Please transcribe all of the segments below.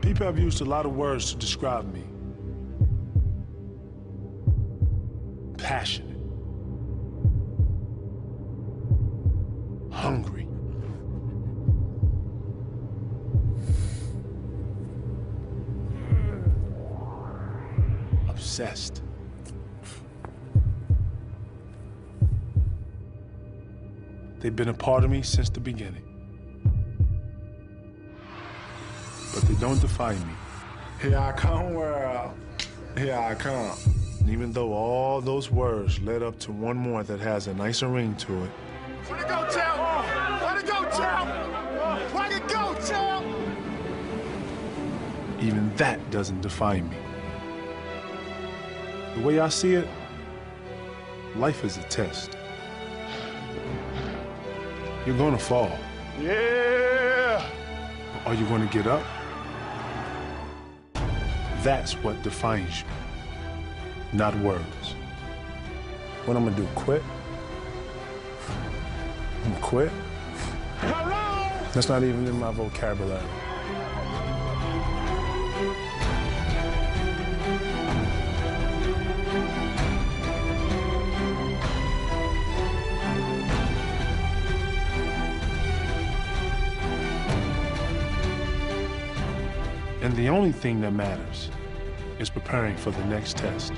People have used a lot of words to describe me. Passionate. Hungry. Obsessed. They've been a part of me since the beginning. But they don't define me. Here I come, world. Here I come. And even though all those words led up to one more that has a nicer ring to it. Way to go, champ! Way to go, champ! Way to go, champ! Even that doesn't define me. The way I see it, life is a test. You're gonna fall. Yeah! Are you gonna get up? That's what defines you, not words. What I'm gonna do, quit? I'm gonna quit? Hello! That's not even in my vocabulary. And the only thing that matters is preparing for the next test.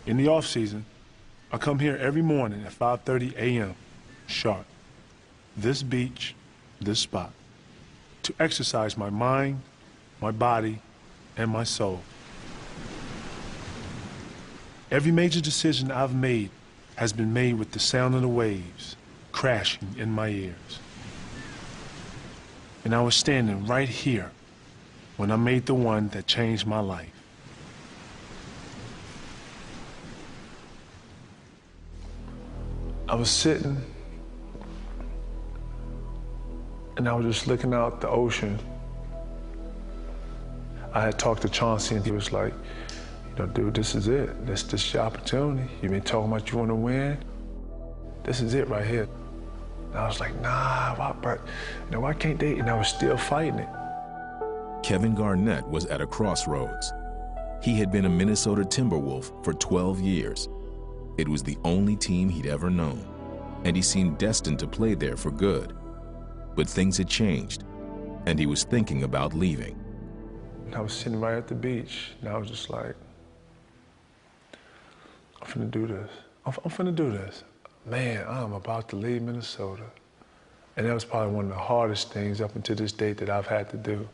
In the off-season, I come here every morning at 5:30 a.m. sharp. This beach, this spot, to exercise my mind, my body, and my soul. Every major decision I've made has been made with the sound of the waves crashing in my ears. And I was standing right here when I made the one that changed my life. I was sitting and I was just looking out the ocean. I had talked to Chauncey and he was like, you know, dude, this is it. This your opportunity. You've been talking about you want to win. This is it right here. And I was like, nah, why can't they? And I was still fighting it. Kevin Garnett was at a crossroads. He had been a Minnesota Timberwolf for 12 years. It was the only team he'd ever known, and he seemed destined to play there for good. But things had changed, and he was thinking about leaving. And I was sitting right at the beach, and I was just like, I'm finna do this. I'm finna do this. Man, I'm about to leave Minnesota. And that was probably one of the hardest things up until this date that I've had to do.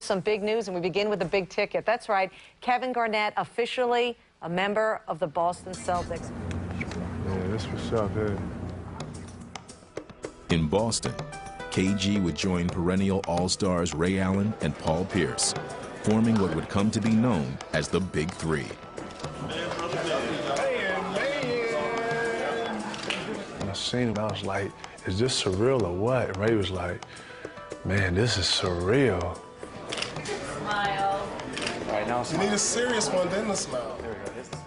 Some big news, and we begin with a big ticket. That's right, Kevin Garnett officially a member of the Boston Celtics. Yeah, that's what's up, hey. In Boston, KG would join perennial All-Stars Ray Allen and Paul Pierce, forming what would come to be known as the Big Three. When I seen him, I was like, is this surreal or what? And Ray was like, man, this is surreal. Smile. All right, now smile. You need a serious one, then the smile.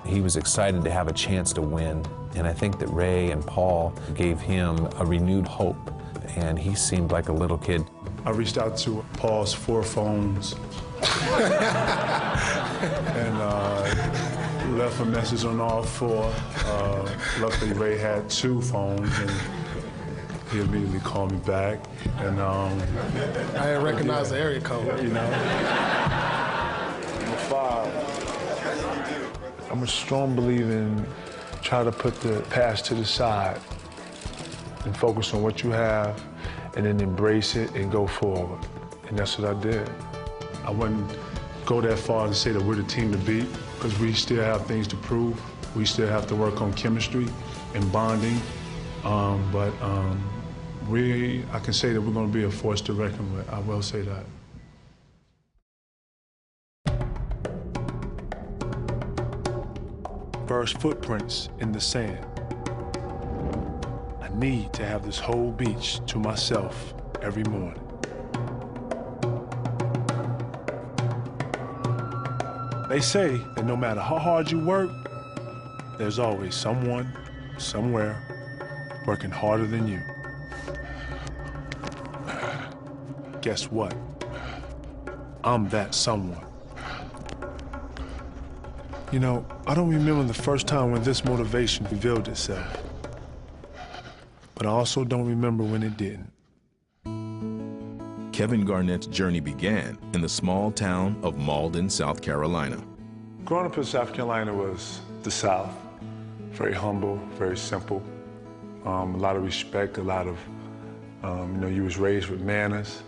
He was excited to have a chance to win, and I think that Ray and Paul gave him a renewed hope, and he seemed like a little kid. I reached out to Paul's 4 phones and left a message on all 4. Luckily, Ray had 2 phones, and he immediately called me back. And I didn't recognize the area code. You know, number 5. I'm a strong believer in try to put the past to the side and focus on what you have, and then embrace it and go forward. And that's what I did. I wouldn't go that far to say that we're the team to beat, because we still have things to prove. We still have to work on chemistry and bonding. But I can say that we're going to be a force to reckon with. I will say that. First footprints in the sand. I need to have this whole beach to myself every morning. They say that no matter how hard you work, There's always someone, somewhere, working harder than you. Guess what? I'm that someone. You know, I don't remember the first time when this motivation revealed itself. But I also don't remember when it didn't. Kevin Garnett's journey began in the small town of Malden, South Carolina. Growing up in South Carolina was the South. Very humble, very simple. A lot of respect, a lot of, you know, you was raised with manners.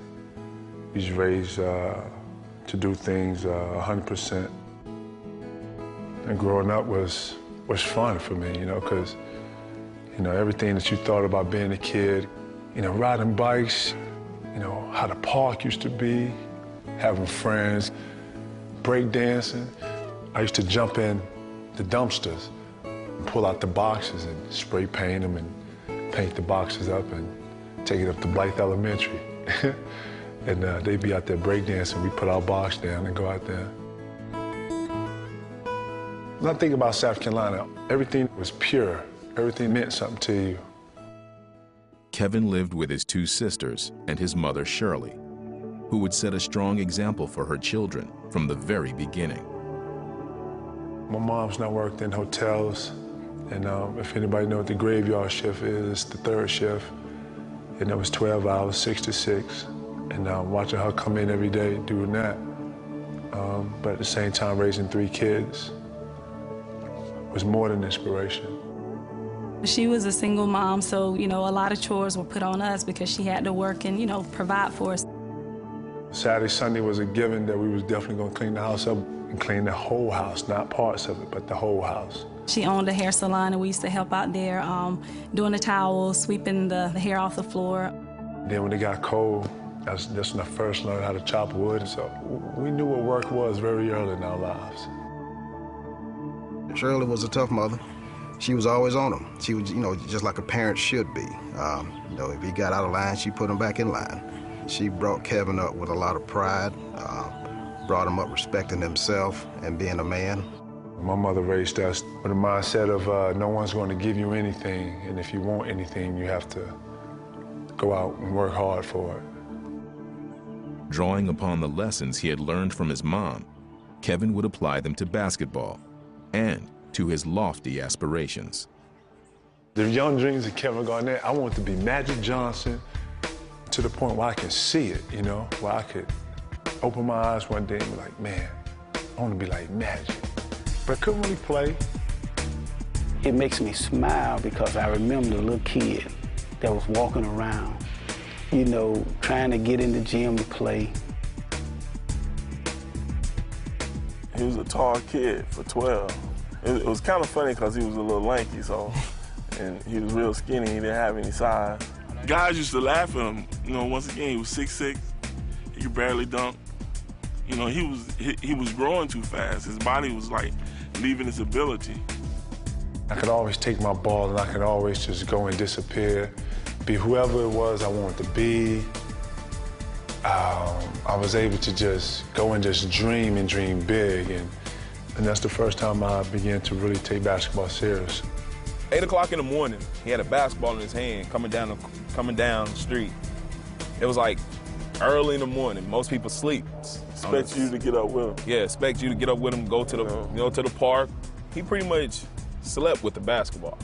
You was raised to do things 100%. And growing up was fun for me, you know, because, you know, everything that you thought about being a kid, you know, riding bikes, you know, how the park used to be, having friends, break dancing. I used to jump in the dumpsters and pull out the boxes and spray paint them and paint the boxes up and take it up to Blythe Elementary. And they'd be out there break dancing. We put our box down and go out there. When I think about South Carolina, everything was pure. Everything meant something to you. Kevin lived with his two sisters and his mother, Shirley, who would set a strong example for her children from the very beginning. My mom's now worked in hotels, and if anybody knows what the graveyard shift is, the third shift, and it was 12 hours, 6 to 6, and watching her come in every day doing that, but at the same time raising 3 kids was more than inspiration. She was a single mom, so, you know, a lot of chores were put on us because she had to work and, you know, provide for us. Saturday, Sunday was a given that we was definitely gonna clean the house up and clean the whole house, not parts of it, but the whole house. She owned a hair salon, and we used to help out there doing the towels, sweeping the hair off the floor. Then when it got cold, that's when I first learned how to chop wood, so we knew what work was very early in our lives. Shirley was a tough mother. She was always on him. She was, you know, just like a parent should be. You know, if he got out of line, she put him back in line. She brought Kevin up with a lot of pride, brought him up respecting himself and being a man. My mother raised us with a mindset of no one's going to give you anything, and if you want anything, you have to go out and work hard for it. Drawing upon the lessons he had learned from his mom, Kevin would apply them to basketball and to his lofty aspirations. The young dreams of Kevin Garnett, I want to be Magic Johnson to the point where I can see it, you know, where I could open my eyes one day and be like, man, I want to be like Magic. But I couldn't really play. It makes me smile because I remember the little kid that was walking around, you know, trying to get in the gym to play. He was a tall kid for 12. It was kind of funny because he was a little lanky, so, and he was real skinny, he didn't have any size. Guys used to laugh at him, you know, once again, he was 6'6", he could barely dunk. You know, he was growing too fast. His body was like leaving its ability. I could always take my ball and I could always just go and disappear, be whoever it was I wanted to be. I was able to just go and just dream and dream big, and that's the first time I began to really take basketball serious. 8 o'clock in the morning, he had a basketball in his hand coming down the street. It was like early in the morning. Most people sleep. Expect you to get up with him. Yeah, expect you to get up with him, go to the, you know, to the park. He pretty much slept with the basketball.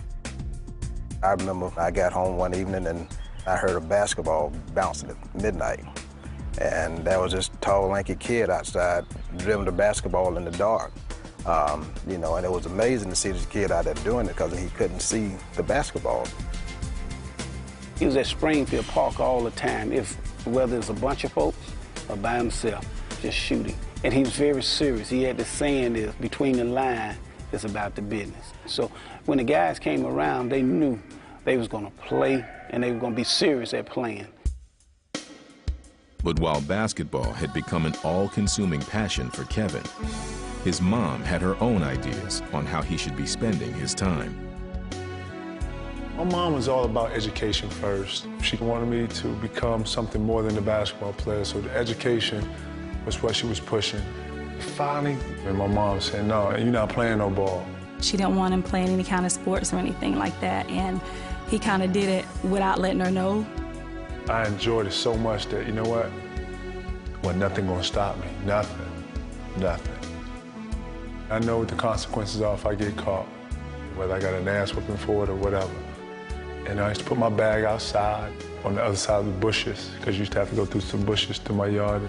I remember I got home one evening and I heard a basketball bouncing at midnight. And there was this tall, lanky kid outside dribbling the basketball in the dark. You know, and it was amazing to see this kid out there doing it because he couldn't see the basketball. He was at Springfield Park all the time, whether it's a bunch of folks or by himself, just shooting. And he was very serious. He had this saying is, between the line, it's about the business. So when the guys came around, they knew they was gonna play and they were gonna be serious at playing. But while basketball had become an all-consuming passion for Kevin, his mom had her own ideas on how he should be spending his time. My mom was all about education first. She wanted me to become something more than a basketball player, so the education was what she was pushing. Finally, and my mom said, no, you're not playing no ball. She didn't want him playing any kind of sports or anything like that, and he kind of did it without letting her know. I enjoyed it so much that, you know what? Well, nothing gonna stop me, nothing. I know what the consequences are if I get caught, whether I got an ass whipping for it or whatever. And I used to put my bag outside on the other side of the bushes, because you used to have to go through some bushes to my yard.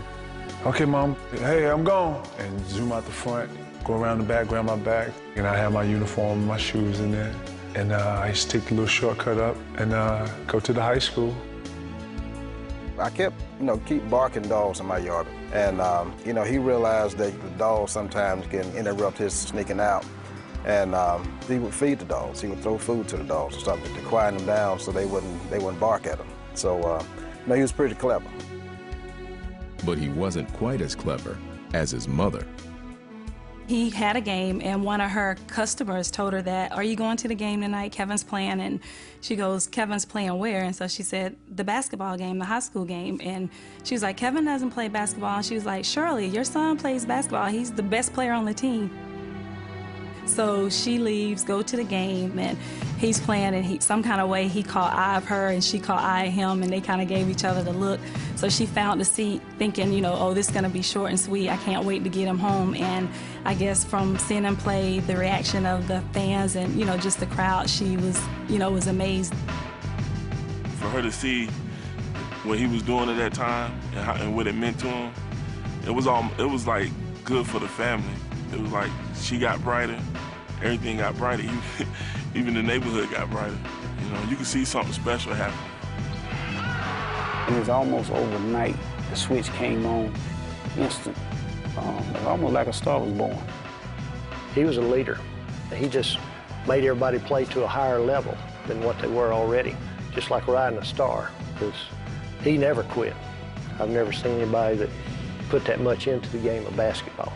Okay, Mom, hey, I'm gone. And zoom out the front, go around the back, grab my bag, and I have my uniform and my shoes in there. And I used to take the little shortcut up and go to the high school. I kept, keep barking dogs in my yard. And, he realized that the dogs sometimes can interrupt his sneaking out. And he would feed the dogs. He would throw food to the dogs or something to quiet them down so they wouldn't bark at him. So, he was pretty clever. But he wasn't quite as clever as his mother. He had a game, and one of her customers told her that, "Are you going to the game tonight? Kevin's playing." And she goes, "Kevin's playing where?" And so she said, "The basketball game, the high school game." And she was like, "Kevin doesn't play basketball." And she was like, "Shirley, your son plays basketball. He's the best player on the team." So she leaves, go to the game, and he's playing, and some kind of way he caught eye of her and she caught eye of him, and they kind of gave each other the look. So she found the seat thinking, oh, this is going to be short and sweet. I can't wait to get him home. And I guess from seeing him play, the reaction of the fans and, just the crowd, she was, was amazed. For her to see what he was doing at that time and what it meant to him, it was like good for the family. It was like she got brighter, everything got brighter, even the neighborhood got brighter. You could see something special happen. And it was almost overnight, the switch came on instant. It was almost like a star was born. He was a leader. He just made everybody play to a higher level than what they were already, just like riding a star, because he never quit. I've never seen anybody that put that much into the game of basketball.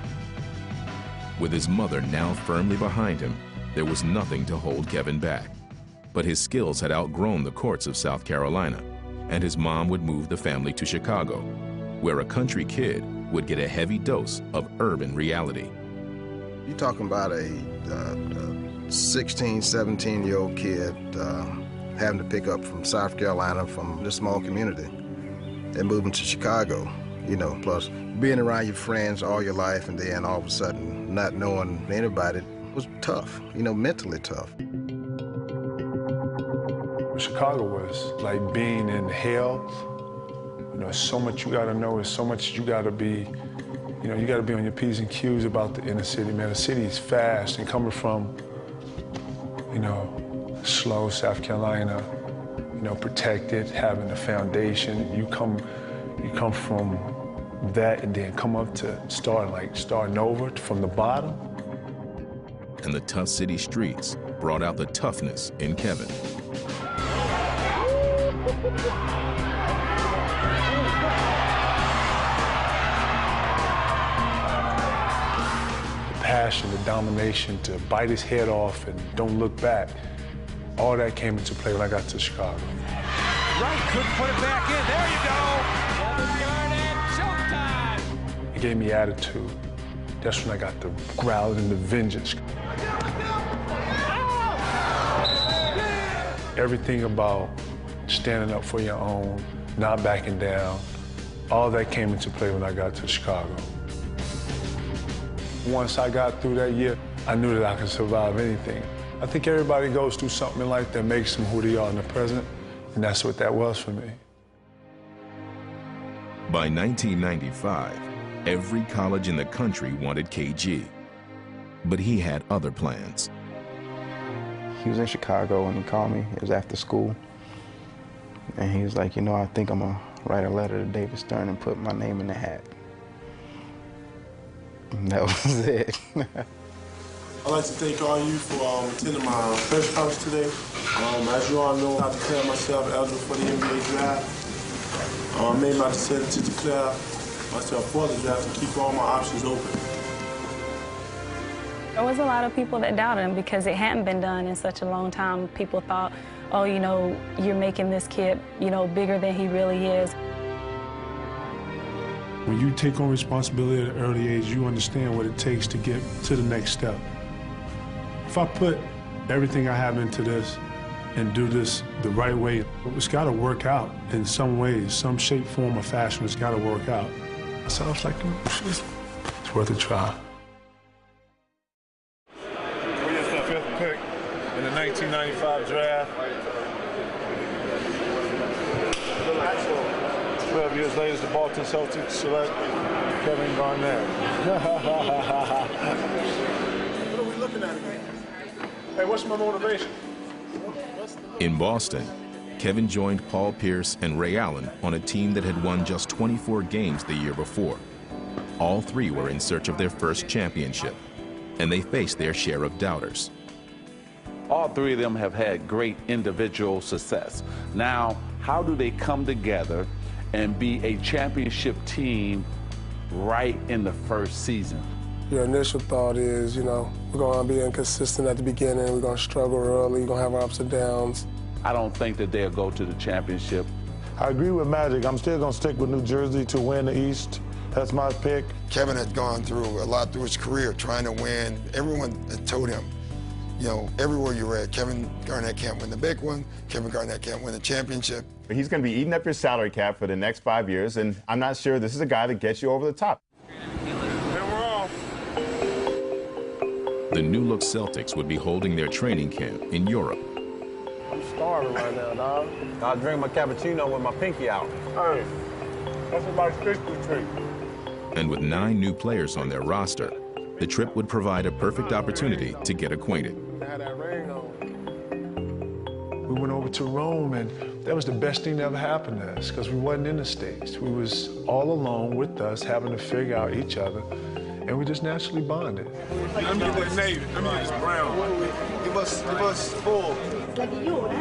With his mother now firmly behind him, there was nothing to hold Kevin back. But his skills had outgrown the courts of South Carolina, and his mom would move the family to Chicago, where a country kid would get a heavy dose of urban reality. You're talking about a 16, 17-year-old kid having to pick up from South Carolina, from this small community, and moving to Chicago, plus being around your friends all your life, and then all of a sudden not knowing anybody was tough, mentally tough. Chicago was like being in hell. So much you gotta know, there's so much you gotta be, you gotta be on your P's and Q's about the inner city, man. The city is fast, and coming from, slow South Carolina, protected, having a foundation, you come from that and then come up to starting over from the bottom. And the tough city streets brought out the toughness in Kevin. The passion, the domination to bite his head off and don't look back, all that came into play when I got to Chicago. Right, couldn't put it back in. There you go. Garnett, showtime. It gave me attitude. That's when I got the growl and the vengeance. Everything about standing up for your own, not backing down, all that came into play when I got to Chicago. Once I got through that year, I knew that I could survive anything. I think everybody goes through something in life that makes them who they are in the present, and that's what that was for me. By 1995, every college in the country wanted KG, but he had other plans. He was in Chicago and he called me. It was after school. And he was like, I think I'm gonna write a letter to David Stern and put my name in the hat. And that was it. I'd like to thank all of you for attending my press conference today. As you all know, I declared myself eligible for the NBA draft. I made my decision to declare myself for the draft and keep all my options open. There was a lot of people that doubted him because it hadn't been done in such a long time. People thought, oh, you're making this kid, bigger than he really is. When you take on responsibility at an early age, you understand what it takes to get to the next step. If I put everything I have into this and do this the right way, it's got to work out in some way, some shape, form, or fashion. It's got to work out. Sounds like it's worth a try. We just the 5th pick in the 1995 draft. 12 years later, the Boston Celtics select Kevin Garnett. What are we looking at again? Hey, what's my motivation? In Boston, Kevin joined Paul Pierce and Ray Allen on a team that had won just 24 games the year before. All three were in search of their first championship, and they faced their share of doubters. All three of them have had great individual success. Now, how do they come together and be a championship team right in the first season? Your initial thought is, we're going to be inconsistent at the beginning. We're going to struggle early. We're going to have our ups and downs. I don't think that they'll go to the championship. I agree with Magic. I'm still going to stick with New Jersey to win the East. That's my pick. Kevin had gone through a lot through his career trying to win. Everyone had told him, everywhere you read, Kevin Garnett can't win the big one. Kevin Garnett can't win the championship. He's going to be eating up your salary cap for the next 5 years, and I'm not sure this is a guy that gets you over the top. The new-look Celtics would be holding their training camp in Europe. I'm starving right now, dog. I'll drink my cappuccino with my pinky out. Hey, that's about 63. And with 9 new players on their roster, the trip would provide a perfect opportunity to get acquainted. I had that ring on. We went over to Rome, and that was the best thing that ever happened to us because we wasn't in the States. We was all alone with us, having to figure out each other, and we just naturally bonded. Let me get that navy. Let me get this brown. Give us full. Like you, huh?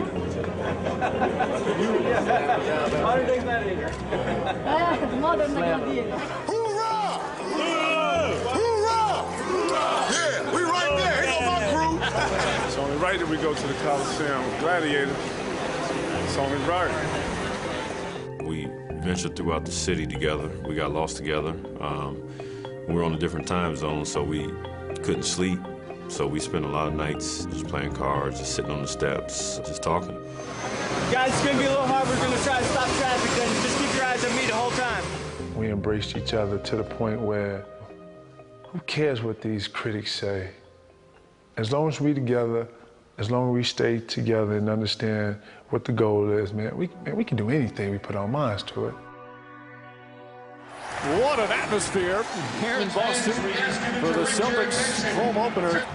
Modern melodía. Hoorah! Hoorah! Yeah, we right there. Here go my crew. It's only right that we go to the Coliseum with Gladiator. It's only right. We ventured throughout the city together. We got lost together. We were on a different time zone, so we couldn't sleep. So we spent a lot of nights just playing cards, just sitting on the steps, just talking. Guys, it's going to be a little hard. We're going to try to stop traffic, then just keep your eyes on me the whole time. We embraced each other to the point where who cares what these critics say? As long as we together, as long as we stay together and understand what the goal is, man, we can do anything we put our minds to it. What an atmosphere here in Boston for the Celtics home opener.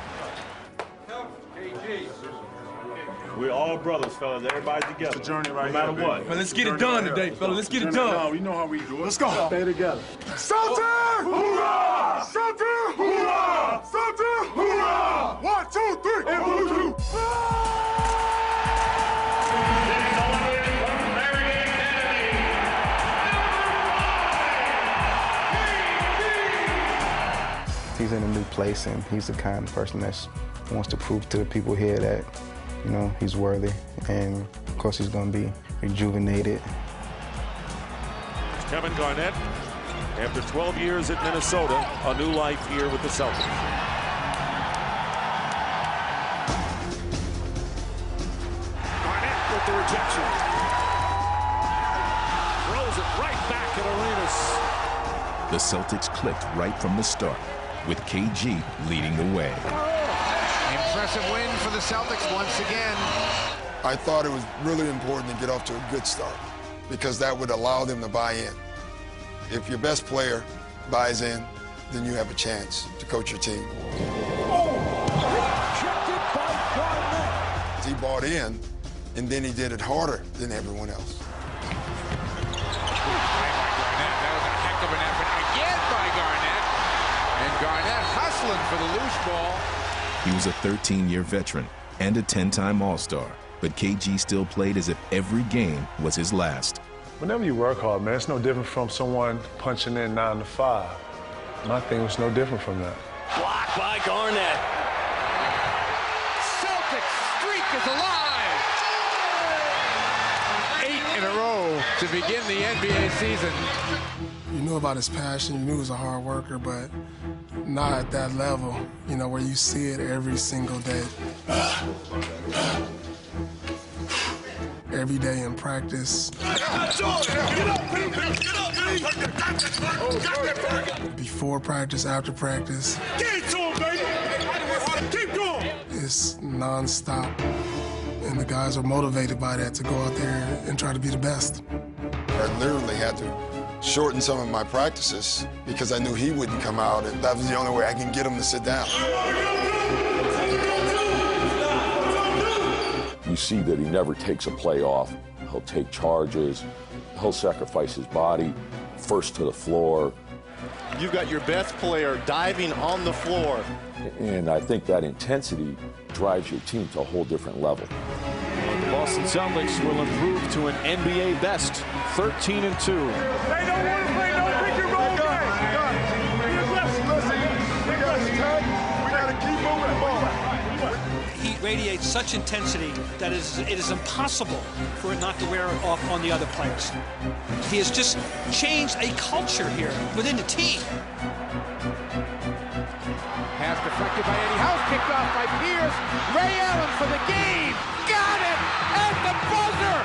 We're all brothers, fellas. Everybody together. It's a journey right here. No matter what. Well, let's get it done today, fellas. Let's get it done. We know how we do it. Let's go. Stay together. Celtic! Hoorah! Celtic! Hoorah! Celtic! Hoorah! 1, 2, 3, and 1, 2. He's in a new place, and he's the kind of person that wants to prove to the people here that, he's worthy. And of course, he's going to be rejuvenated. Kevin Garnett, after 12 years at Minnesota, a new life here with the Celtics. Garnett with the rejection. Throws it right back at Arenas. The Celtics clicked right from the start, with KG leading the way. Impressive win for the Celtics once again. I thought it was really important to get off to a good start because that would allow them to buy in. If your best player buys in, then you have a chance to coach your team. Rejected by Garnett. He bought in, and then he did it harder than everyone else. That was a heck of an effort again by Garnett. And Garnett hustling for the loose ball. He was a 13-year veteran and a 10-time All-Star, but KG still played as if every game was his last. Whenever you work hard, man, it's no different from someone punching in 9 to 5. My thing was no different from that. Blocked by Garnett. Celtics streak is alive. 8 in a row to begin the NBA season. You knew about his passion, you knew he was a hard worker, but not at that level, you know, where you see it every single day. Every day in practice. Before practice, after practice. Get it to him, baby! Keep going! It's nonstop. And the guys are motivated by that to go out there and try to be the best. I literally had to shorten some of my practices because I knew he wouldn't come out, and that was the only way I can get him to sit down. You see that he never takes a play off. He'll take charges. He'll sacrifice his body first to the floor. You've got your best player diving on the floor. And I think that intensity drives your team to a whole different level. The Boston Celtics will improve to an NBA best, 13-2. They don't want to play no pick and roll We got to keep moving the ball. He radiates such intensity that it is impossible for it not to wear off on the other players. He has just changed a culture here within the team. Pass deflected by Eddie House, kicked off by Pierce. Ray Allen for the game. Got it at the buzzer.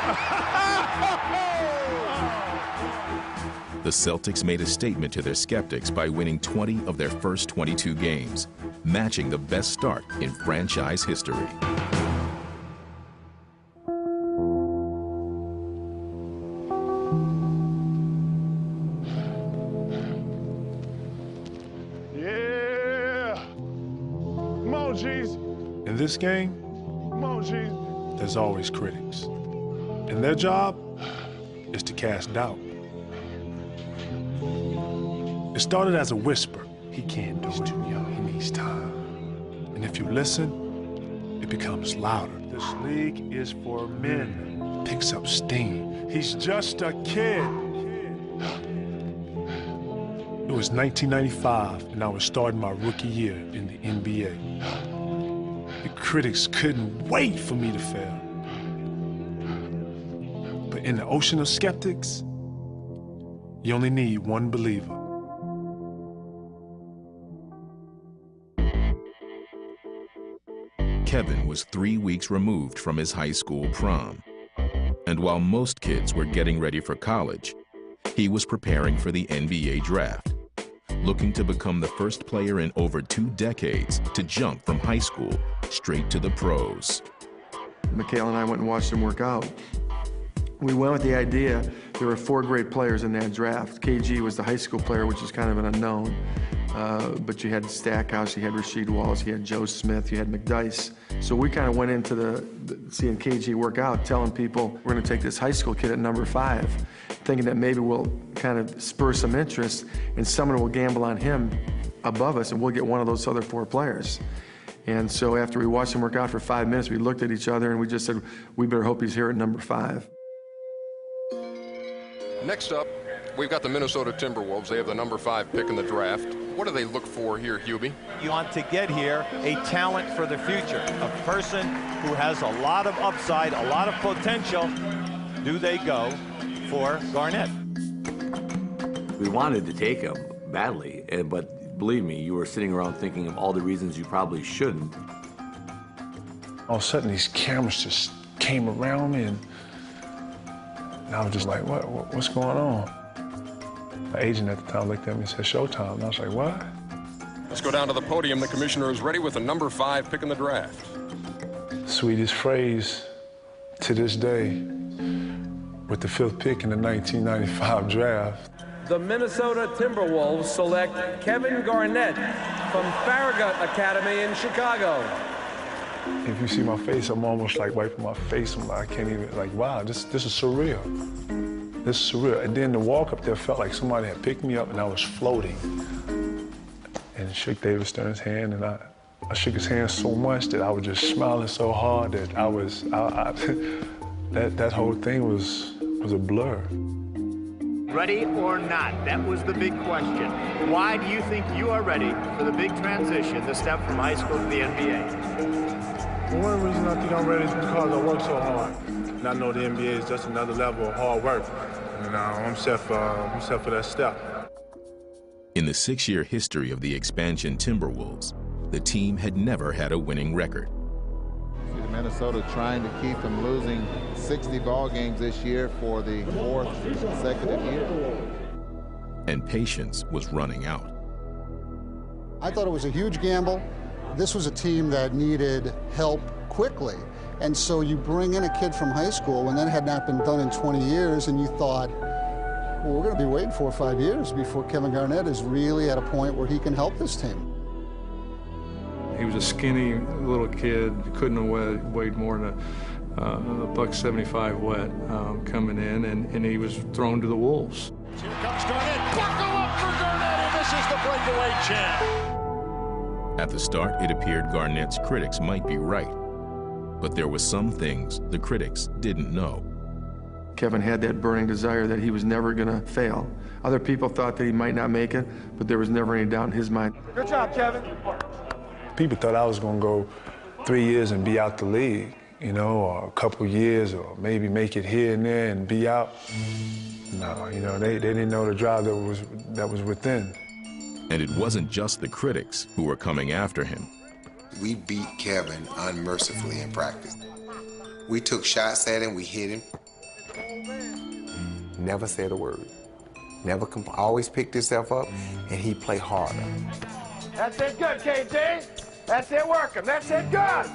The Celtics made a statement to their skeptics by winning 20 of their first 22 games, matching the best start in franchise history. In this game, there's always critics. And their job is to cast doubt. It started as a whisper. He can't do it. He's too young. He needs time. And if you listen, it becomes louder. This league is for men. Picks up steam. He's just a kid. It was 1995, and I was starting my rookie year in the NBA. The critics couldn't wait for me to fail. But in the ocean of skeptics, you only need one believer. Kevin was 3 weeks removed from his high school prom. And while most kids were getting ready for college, he was preparing for the NBA draft, looking to become the first player in over 2 decades to jump from high school straight to the pros. Mikhail and I went and watched him work out. We went with the idea, there were 4 great players in that draft. KG was the high school player, which is kind of an unknown. But you had Stackhouse, you had Rasheed Wallace, you had Joe Smith, you had McDyess. So we kind of went into seeing KG work out, telling people we're going to take this high school kid at number 5, thinking that maybe we'll kind of spur some interest and someone will gamble on him above us and we'll get one of those other 4 players. And so after we watched him work out for 5 minutes, we looked at each other and we just said, we better hope he's here at number 5. Next up, we've got the Minnesota Timberwolves. They have the number 5 pick in the draft. What do they look for here, Hubie? You want to get here a talent for the future, a person who has a lot of upside, a lot of potential. Do they go for Garnett? We wanted to take him badly, but believe me, you were sitting around thinking of all the reasons you probably shouldn't. All of a sudden, these cameras just came around me, and I was just like, what's going on? My agent at the time looked at me and said, showtime. And I was like, what? Let's go down to the podium. The commissioner is ready with the number 5 pick in the draft. Sweetest phrase to this day with the 5th pick in the 1995 draft. The Minnesota Timberwolves select Kevin Garnett from Farragut Academy in Chicago. If you see my face, I'm almost like wiping my face. I can't even, like, wow, this is surreal. This is surreal. And then the walk up there felt like somebody had picked me up and I was floating. And shook David Stern's hand, and I shook his hand so much that I was just smiling so hard that that whole thing was a blur. Ready or not? That was the big question. Why do you think you are ready for the big transition, the step from high school to the NBA? One reason I think I'm ready is because I work so hard. And I know the NBA is just another level of hard work. And I'm set for that step. In the 6-year history of the expansion Timberwolves, the team had never had a winning record. See the Minnesota trying to keep from losing 60 ball games this year for the 4th consecutive year. And patience was running out. I thought it was a huge gamble. This was a team that needed help quickly. And so you bring in a kid from high school when that had not been done in 20 years, and you thought, well, we're going to be waiting 4 or 5 years before Kevin Garnett is really at a point where he can help this team. He was a skinny little kid, couldn't have weighed more than a $175 wet coming in, and he was thrown to the Wolves. Here comes Garnett. Buckle up for Garnett, and this is the breakaway champ. At the start, it appeared Garnett's critics might be right. But there were some things the critics didn't know. Kevin had that burning desire that he was never going to fail. Other people thought that he might not make it, but there was never any doubt in his mind. Good job, Kevin. People thought I was going to go 3 years and be out the league, you know, or a couple years, or maybe make it here and there and be out. No, you know, they didn't know the drive that was within. And it wasn't just the critics who were coming after him. We beat Kevin unmercifully in practice. We took shots at him, we hit him. Never said a word. Never always picked himself up, and he played harder. That's it good, KJ. That's it working. That's it good.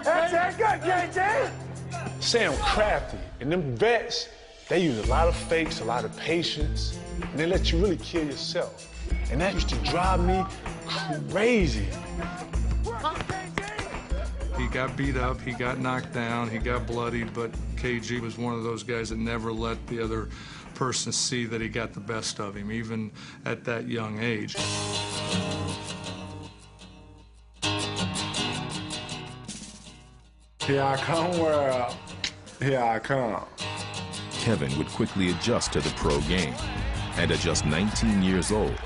That's it good, KJ. Sam crafty, and them vets, they use a lot of fakes, a lot of patience, and they let you really kill yourself. And that used to drive me crazy. He got beat up, he got knocked down, he got bloodied, but KG was one of those guys that never let the other person see that he got the best of him, even at that young age. Here I come, world. Here I come. Kevin would quickly adjust to the pro game. And at just 19 years old,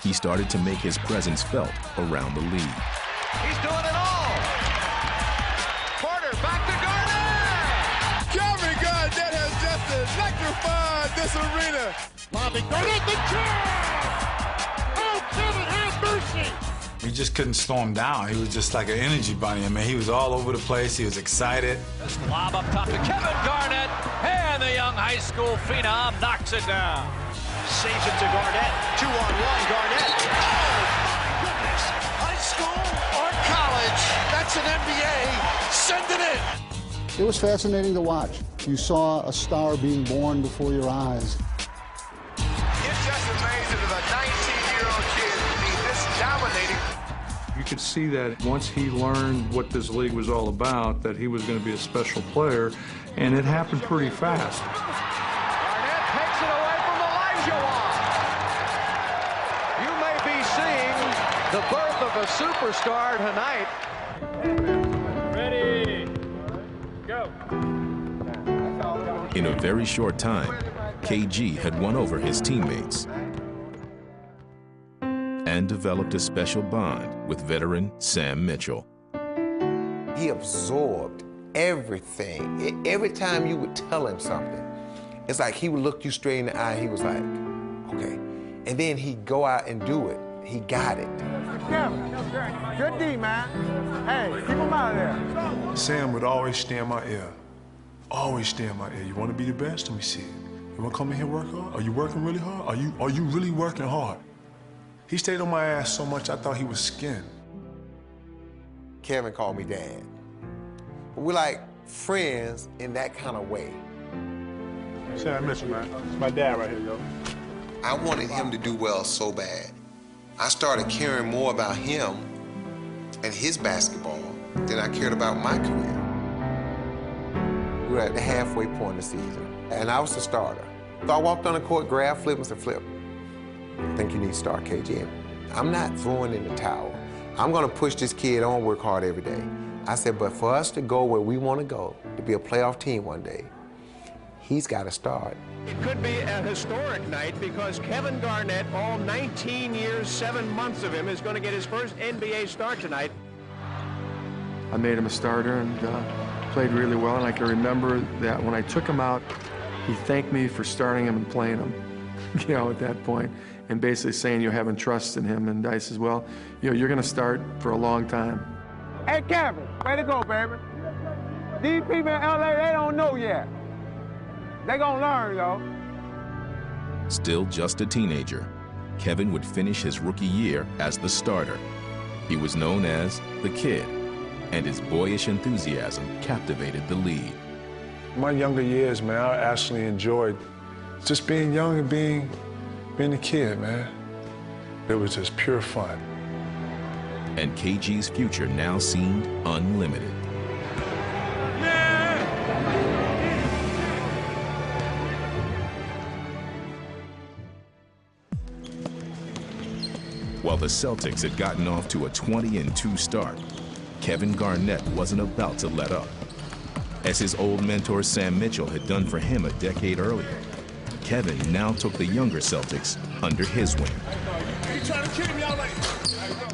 he started to make his presence felt around the league. He's doing it all. Porter back to Garnett. Kevin Garnett has just electrified this arena. Bobby Garnett, the charge. Oh, Kevin, have mercy. We just couldn't slow him down. He was just like an energy bunny. I mean, he was all over the place. He was excited. This lob up top to Kevin Garnett, and the young high school phenom knocks it down. Saves it to Garnett. 2-on-1, Garnett. Oh, my goodness. High school or college? That's an NBA. Send it in. It was fascinating to watch. You saw a star being born before your eyes. It's just amazing that a 19-year-old kid can be this dominating. You could see that once he learned what this league was all about, that he was going to be a special player, and it happened pretty fast. Garnett takes it away from Elijah Wan. You may be seeing the birth of a superstar tonight. Ready, go. In a very short time, KG had won over his teammates and developed a special bond with veteran Sam Mitchell. He absorbed everything. Every time you would tell him something, it's like he would look you straight in the eye. He was like, okay. And then he'd go out and do it. He got it. Good D, man. Hey, keep him out of there. Sam would always stay in my ear. Always stay in my ear. You want to be the best? Let me see it. You want to come in here and work hard? Are you working really hard? Are you really working hard? He stayed on my ass so much I thought he was skinned. Kevin called me dad. We're like friends in that kind of way. Sam Mitchell, man. It's my dad right here, yo. I wanted him to do well so bad. I started caring more about him and his basketball than I cared about my career. We were at the halfway point of the season, and I was the starter. So I walked on the court, grabbed Flip, and said, Flip, I think you need to start KG. I'm not throwing in the towel. I'm gonna push this kid on, work hard every day. I said, but for us to go where we want to go, to be a playoff team one day, he's got to start. It could be a historic night because Kevin Garnett, all 19 years, 7 months of him, is going to get his first NBA start tonight. I made him a starter and played really well, and I can remember that when I took him out, he thanked me for starting him and playing him. you know, at that point, and basically saying you're having trust in him. And I says, well, you know, you're going to start for a long time. Hey, Kevin, way to go, baby. These people in LA, they don't know yet. They gonna learn, though. Still just a teenager, Kevin would finish his rookie year as the starter. He was known as the Kid, and his boyish enthusiasm captivated the league. My younger years, man, I actually enjoyed just being young and being a kid, man. It was just pure fun. And KG's future now seemed unlimited. While the Celtics had gotten off to a 20-2 start, Kevin Garnett wasn't about to let up. As his old mentor Sam Mitchell had done for him a decade earlier, Kevin now took the younger Celtics under his wing.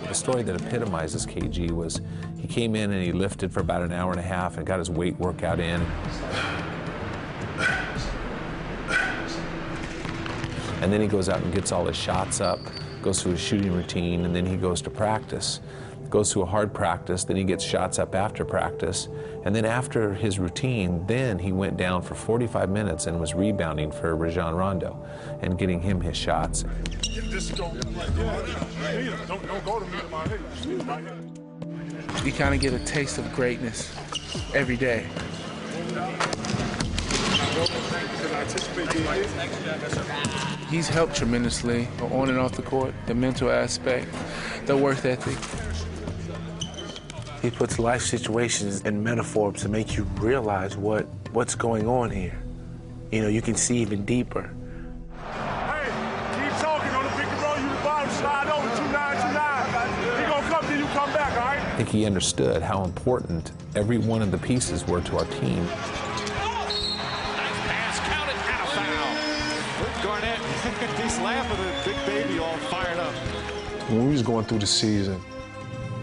The story that epitomizes KG was he came in and he lifted for about an hour and a half and got his weight workout in. And then he goes out and gets all his shots up, goes through his shooting routine, and then he goes to practice. Goes through a hard practice, then he gets shots up after practice, and then after his routine, then he went down for 45 minutes and was rebounding for Rajon Rondo and getting him his shots. You kind of get a taste of greatness every day. He's helped tremendously on and off the court, the mental aspect, the work ethic. He puts life situations in metaphor to make you realize what's going on here. You know, you can see even deeper. Hey, keep talking on the pick and roll. You the bottom, slide over 2-9-2-9. He gonna come till you come back, all right? I think he understood how important every one of the pieces were to our team. Garnett, he's laughing at Big Baby all fired up. When we was going through the season,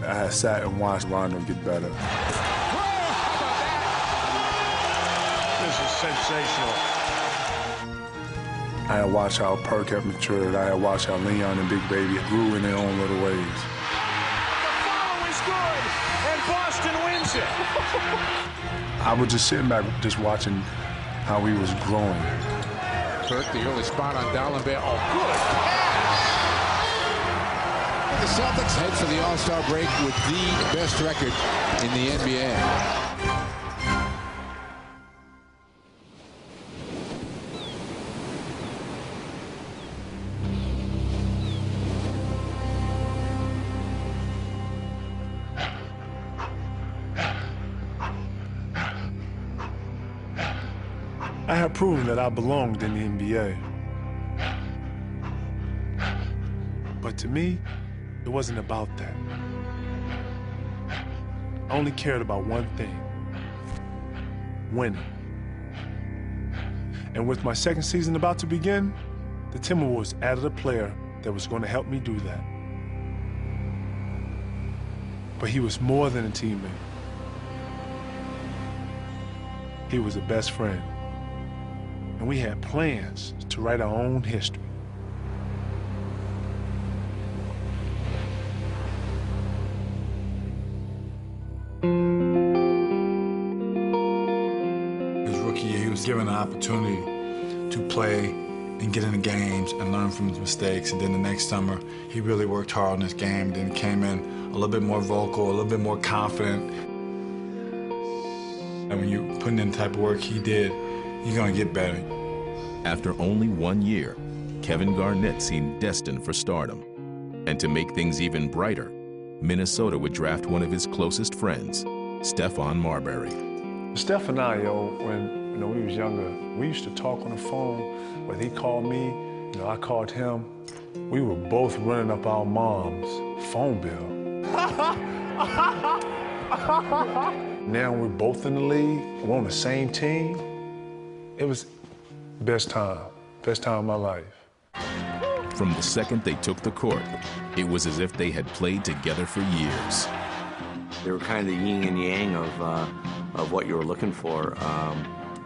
I had sat and watched Rondo get better. This is sensational. I had watched how Perk had matured. I had watched how Leon and Big Baby grew in their own little ways. The follow is good, and Boston wins it. I was just sitting back, just watching how he was growing. Perk, the early spot on Dallenberg. Oh, good pass! The Celtics head for the All-Star break with the best record in the NBA. I had proven that I belonged in the NBA. But to me, it wasn't about that. I only cared about one thing: winning. And with my second season about to begin, the Timberwolves added a player that was going to help me do that. But he was more than a teammate. He was a best friend. And we had plans to write our own history. His rookie year, he was given an opportunity to play and get into games and learn from his mistakes. And then the next summer, he really worked hard on his game, then came in a little bit more vocal, a little bit more confident. And when you put in the type of work he did, you're gonna get better. After only 1 year, Kevin Garnett seemed destined for stardom. And to make things even brighter, Minnesota would draft one of his closest friends, Stephon Marbury. Steph and I, when we was younger, we used to talk on the phone. When he called me, I called him. We were both running up our mom's phone bill. Now we're both in the league, we're on the same team. It was best time of my life. From the second they took the court, it was as if they had played together for years. They were kind of the yin and yang of what you were looking for.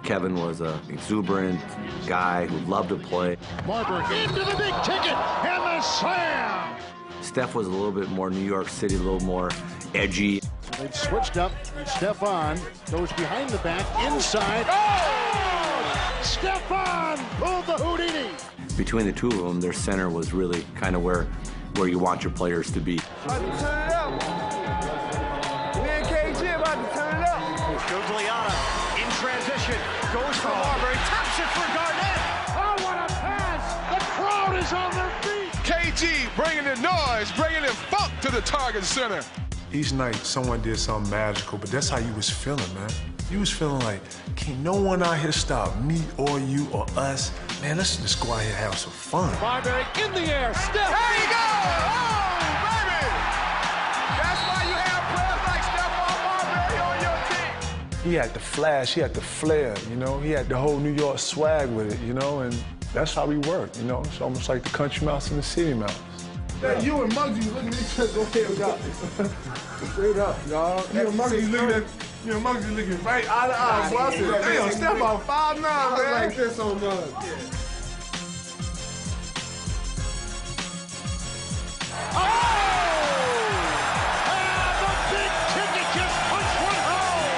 Kevin was an exuberant guy who loved to play. Marbury into the big ticket and the slam. Steph was a little bit more New York City, a little more edgy. They've switched up. Stephon goes behind the back, inside. Oh! Stephon pulled the Houdini. Between the two of them, their center was really kind of where you want your players to be. About to turn it up. Me and KG about to turn it up. Guglielmo in transition, goes for Marbury, taps it for Garnett. Oh, what a pass! The crowd is on their feet. KG bringing the noise, bringing the funk to the Target Center. Each night, someone did something magical, but that's how you was feeling, man. You was feeling like, can't no one out here stop me or you or us. Man, let's just go out here and have some fun. Marbury in the air, Steph. There you go! Oh, baby! That's why you have players like Stephon Marbury on your team. He had the flash, he had the flair, you know? He had the whole New York swag with it, you know? And that's how we work, you know? It's almost like the country mouse and the city mouse. Hey, you and Muggsy looking at each other, okay, straight up, y'all. You and Muggsy looking right eye to eye. So I said, damn, Stephon 5'9", man. Like this on Muggs. Oh! And the big ticket just punched one home.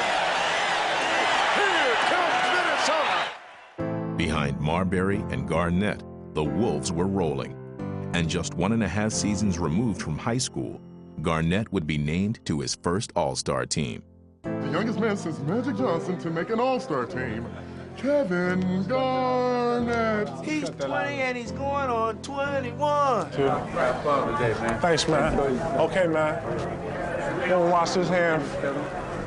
Here comes Minnesota. Behind Marbury and Garnett, the Wolves were rolling. And just 1.5 seasons removed from high school, Garnett would be named to his first All-Star team. The youngest man since Magic Johnson to make an All-Star team, Kevin Garnett. He's 20 and he's going on 21. Have fun today, man. Thanks, man. Okay, man. Won't wash this hand.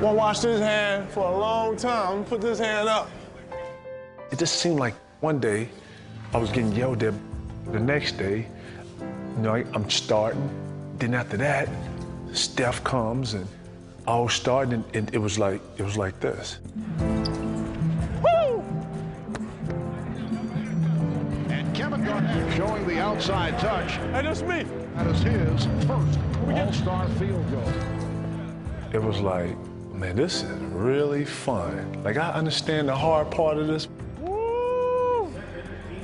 Won't wash this hand for a long time. I'm gonna put this hand up. It just seemed like one day I was getting yelled at. The next day, you know, I'm starting. Then after that, Steph comes and all starting, and it was like this. Woo! And Kevin Garnett showing the outside touch. Hey, that's me. That is his first All-Star field goal. It was like, man, this is really fun. Like, I understand the hard part of this. Woo!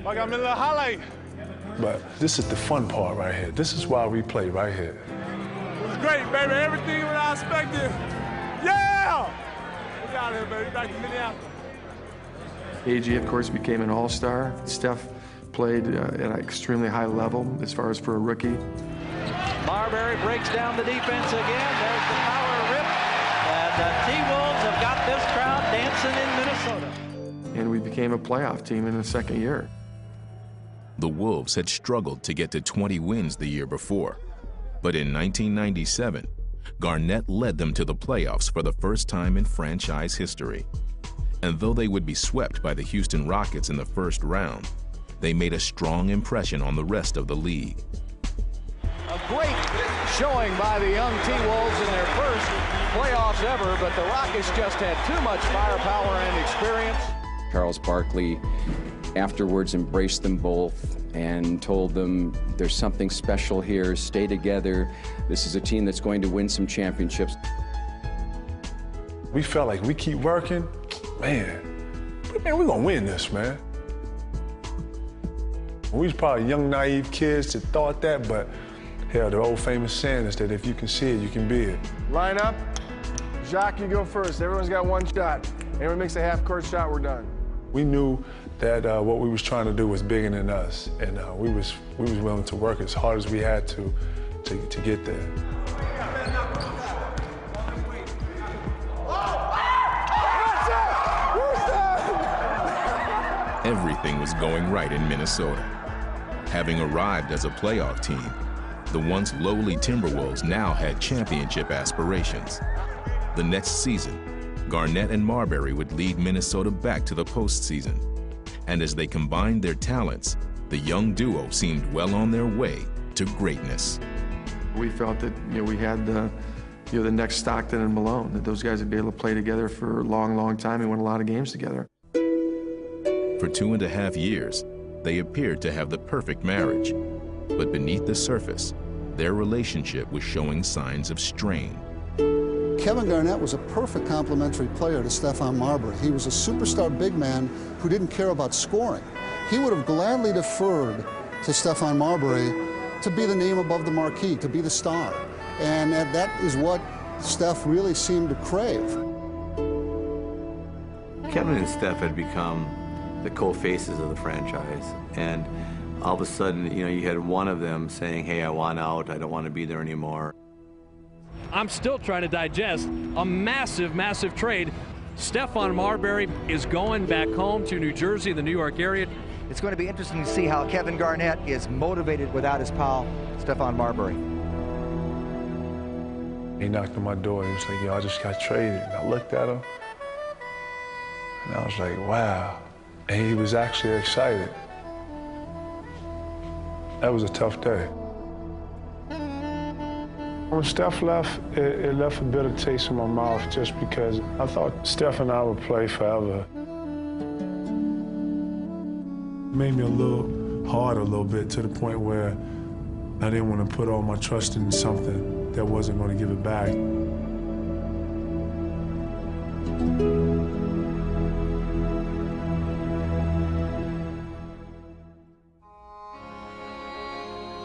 Like I'm in the highlight. But this is the fun part right here. This is why we play right here. It was great, baby. Everything what I expected. Yeah! We out here, baby. Back to Minneapolis. KG, of course, became an all-star. Steph played at an extremely high level as far as for a rookie. Marbury breaks down the defense again. There's the power rip. And the T-Wolves have got this crowd dancing in Minnesota. And we became a playoff team in the second year. The Wolves had struggled to get to 20 wins the year before. But in 1997, Garnett led them to the playoffs for the first time in franchise history. And though they would be swept by the Houston Rockets in the first round, they made a strong impression on the rest of the league. A great showing by the young T-Wolves in their first playoffs ever, but the Rockets just had too much firepower and experience. Charles Barkley afterwards embraced them both and told them there's something special here, stay together. This is a team that's going to win some championships. We felt like we keep working, man, we're gonna win this, man. We was probably young, naive kids that thought that, but hell, the old famous saying is that if you can see it, you can be it. Line up. Jacques, you go first. Everyone's got one shot. Everyone makes a half-court shot, we're done. We knew that what we was trying to do was bigger than us, and we was willing to work as hard as we had to get there. Everything was going right in Minnesota. Having arrived as a playoff team, the once lowly Timberwolves now had championship aspirations. The next season, Garnett and Marbury would lead Minnesota back to the postseason. And as they combined their talents, the young duo seemed well on their way to greatness. We felt that we had the next Stockton and Malone, that those guys would be able to play together for a long, long time and win a lot of games together. For 2.5 years, they appeared to have the perfect marriage. But beneath the surface, their relationship was showing signs of strain. Kevin Garnett was a perfect complementary player to Stephon Marbury. He was a superstar big man who didn't care about scoring. He would have gladly deferred to Stephon Marbury to be the name above the marquee, to be the star. And that is what Steph really seemed to crave. Kevin and Steph had become the co-faces of the franchise, and all of a sudden, you know, you had one of them saying, hey, I want out, I don't want to be there anymore. I'm still trying to digest a massive, massive trade. Stephon Marbury is going back home to New Jersey, the New York area. It's going to be interesting to see how Kevin Garnett is motivated without his pal, Stephon Marbury. He knocked on my door. He was like, yo, I just got traded. And I looked at him, and I was like, wow. And he was actually excited. That was a tough day. When Steph left, it left a bitter taste in my mouth just because I thought Steph and I would play forever. It made me a little hard a little bit, to the point where I didn't want to put all my trust in something that wasn't going to give it back.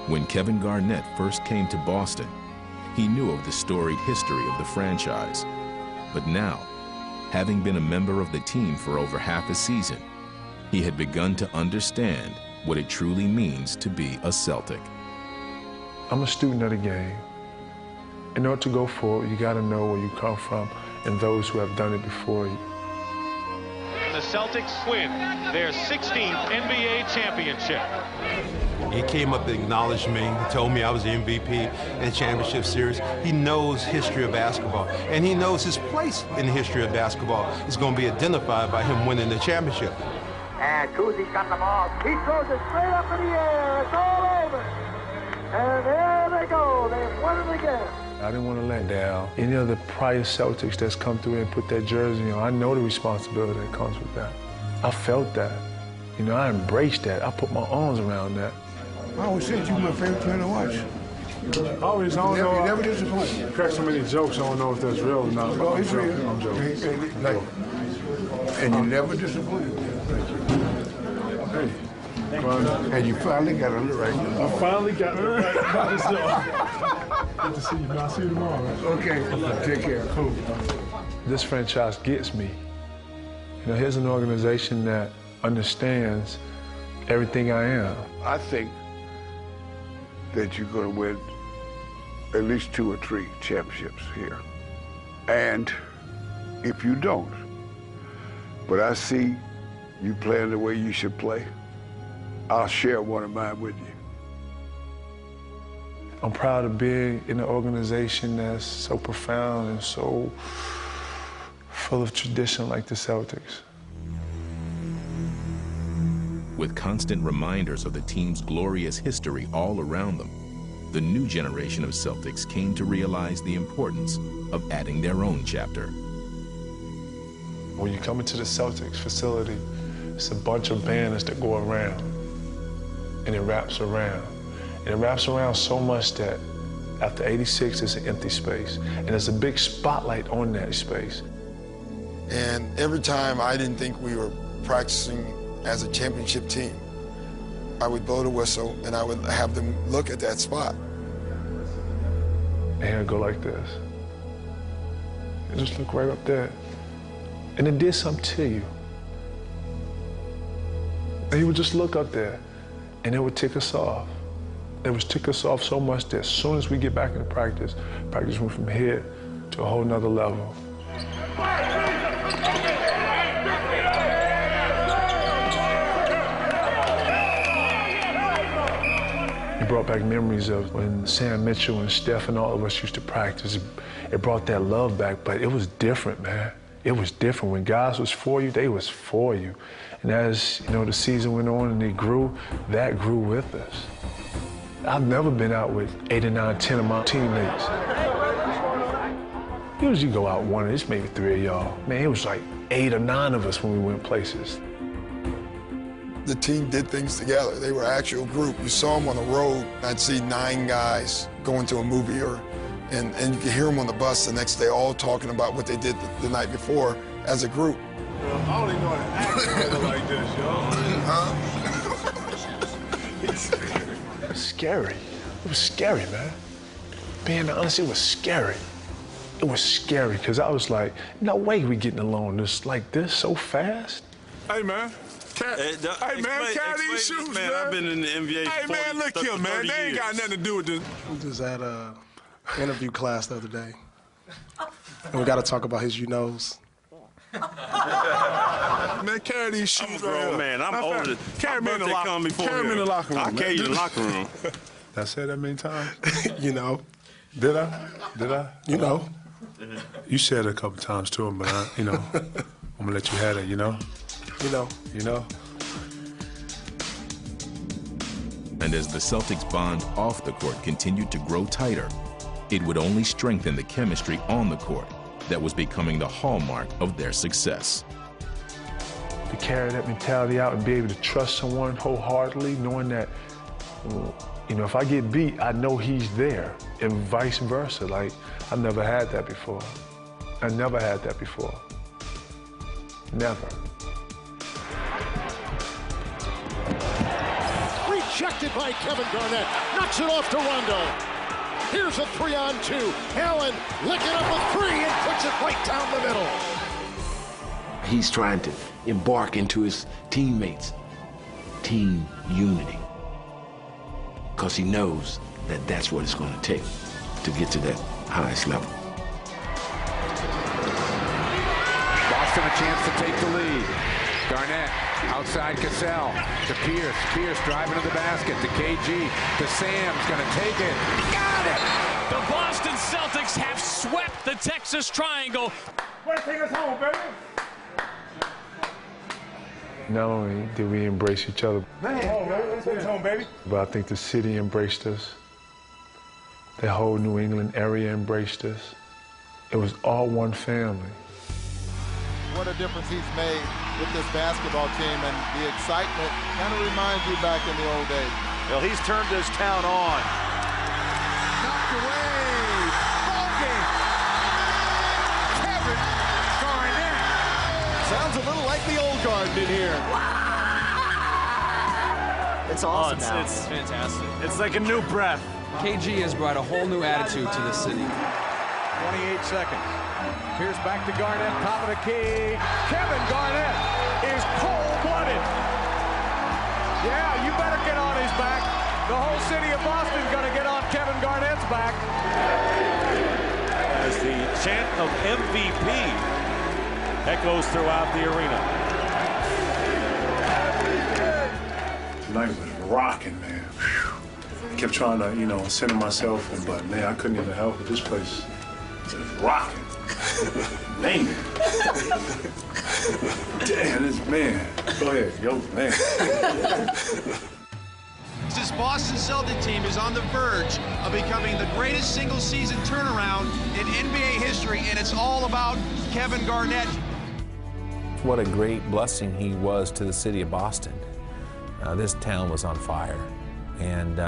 When Kevin Garnett first came to Boston, he knew of the storied history of the franchise. But now, having been a member of the team for over half a season, he had begun to understand what it truly means to be a Celtic. I'm a student of the game. In order to go forward, you got to know where you come from and those who have done it before you. And the Celtics win their 16th NBA championship. He came up and acknowledged me. He told me I was the MVP in the championship series. He knows history of basketball, and he knows his place in the history of basketball is going to be identified by him winning the championship. And Kuzie's got the ball. He throws it straight up in the air. It's all over. And there they go. They've won it again. I didn't want to let down any of the prior Celtics that's come through and put that jersey on. I know the responsibility that comes with that. I felt that. You know, I embraced that. I put my arms around that. I always said you were my favorite player to watch. Always, I don't know. You never disappoint. You crack so many jokes, I don't know if that's real or not. No, it's real. I'm joking. And you never disappointed. Hey. And you finally got it right. I finally got it right. Good to see you, man. I'll see you tomorrow. Man. Okay. Take care. Cool. This franchise gets me. You know, here's an organization that understands everything I am. I think that you're going to win at least 2 or 3 championships here. And if you don't, but I see you playing the way you should play, I'll share one of mine with you. I'm proud of being in an organization that's so profound and so full of tradition like the Celtics. With constant reminders of the team's glorious history all around them, the new generation of Celtics came to realize the importance of adding their own chapter. When you come into the Celtics facility, it's a bunch of banners that go around, and it wraps around. And it wraps around so much that after 86, it's an empty space. And there's a big spotlight on that space. And every time I didn't think we were practicing as a championship team, I would blow the whistle and I would have them look at that spot. And he'd go like this. And just look right up there. And it did something to you. And he would just look up there and it would tick us off. It would tick us off so much that as soon as we get back into practice went from here to a whole nother level. It brought back memories of when Sam Mitchell and Steph and all of us used to practice. It brought that love back, but it was different, man. It was different. When guys was for you, they was for you. And as, you know, the season went on and it grew, that grew with us. I've never been out with 8 or 9, 10 of my teammates. Usually go out one, and it's maybe 3 of y'all. Man, it was like 8 or 9 of us when we went places. The team did things together. They were an actual group. You saw them on the road. I'd see 9 guys going to a movie or And you can hear them on the bus the next day all talking about what they did the night before as a group. I don't even know how to act like this, yo. It was scary. It was scary, man. Being honest, it was scary. It was scary because I was like, no way we getting along this like this so fast. Hey, man. Hey, man, carry these shoes, man. I've been in the NBA Hey, man, look here, man. They ain't got nothing to do with this. We just had a interview class the other day. And we got to talk about his you-knows. Man, carry these shoes. I'm a grown man. I'm older. Carry me in the locker room. Carry me in the locker room. I'll carry you in the locker room. Did I say that many times? You know. Did I? Did I? You know. You said it a couple times to him, but I'm gonna let you have it, you know? You know. You know? And as the Celtics' bond off the court continued to grow tighter, it would only strengthen the chemistry on the court that was becoming the hallmark of their success. To carry that mentality out and be able to trust someone wholeheartedly, knowing that, if I get beat, I know he's there, and vice versa. Like, I've never had that before. I never had that before. Never. Rejected by Kevin Garnett. Knocks it off to Rondo. Here's a 3-on-2. Allen licking up a 3 and puts it right down the middle. He's trying to embark into his teammates' team unity, because he knows that that's what it's going to take to get to that highest level. Boston a chance to take the lead. Garnett outside Cassell to Pierce. Pierce driving to the basket to KG. To Sam's going to take it. Got it! The Boston Celtics have swept the Texas Triangle. Way to take us home, baby. Not only did we embrace each other, Let's take us home, baby. but I think the city embraced us. The whole New England area embraced us. It was all one family. What a difference he's made with this basketball team, and the excitement kind of reminds you back in the old days. Well, he's turned this town on. Knocked away. Ball game. Kevin Garnett. Sounds a little like the old Garden in here. It's awesome now. It's fantastic. It's like a new breath. KG has brought a whole new attitude to the city. 28 seconds. Pierce back to Garnett, top of the key. Kevin Garnett is cold-blooded. Yeah, you better get on his back. The whole city of Boston's gonna get on Kevin Garnett's back. As the chant of MVP echoes throughout the arena. Tonight was rocking, man. I kept trying to, center myself, but man, I couldn't even help it. This place is rocking. Man. Damn, this man. Go ahead, yo, man. This Boston Celtics team is on the verge of becoming the greatest single-season turnaround in NBA history, and it's all about Kevin Garnett. What a great blessing he was to the city of Boston. This town was on fire. And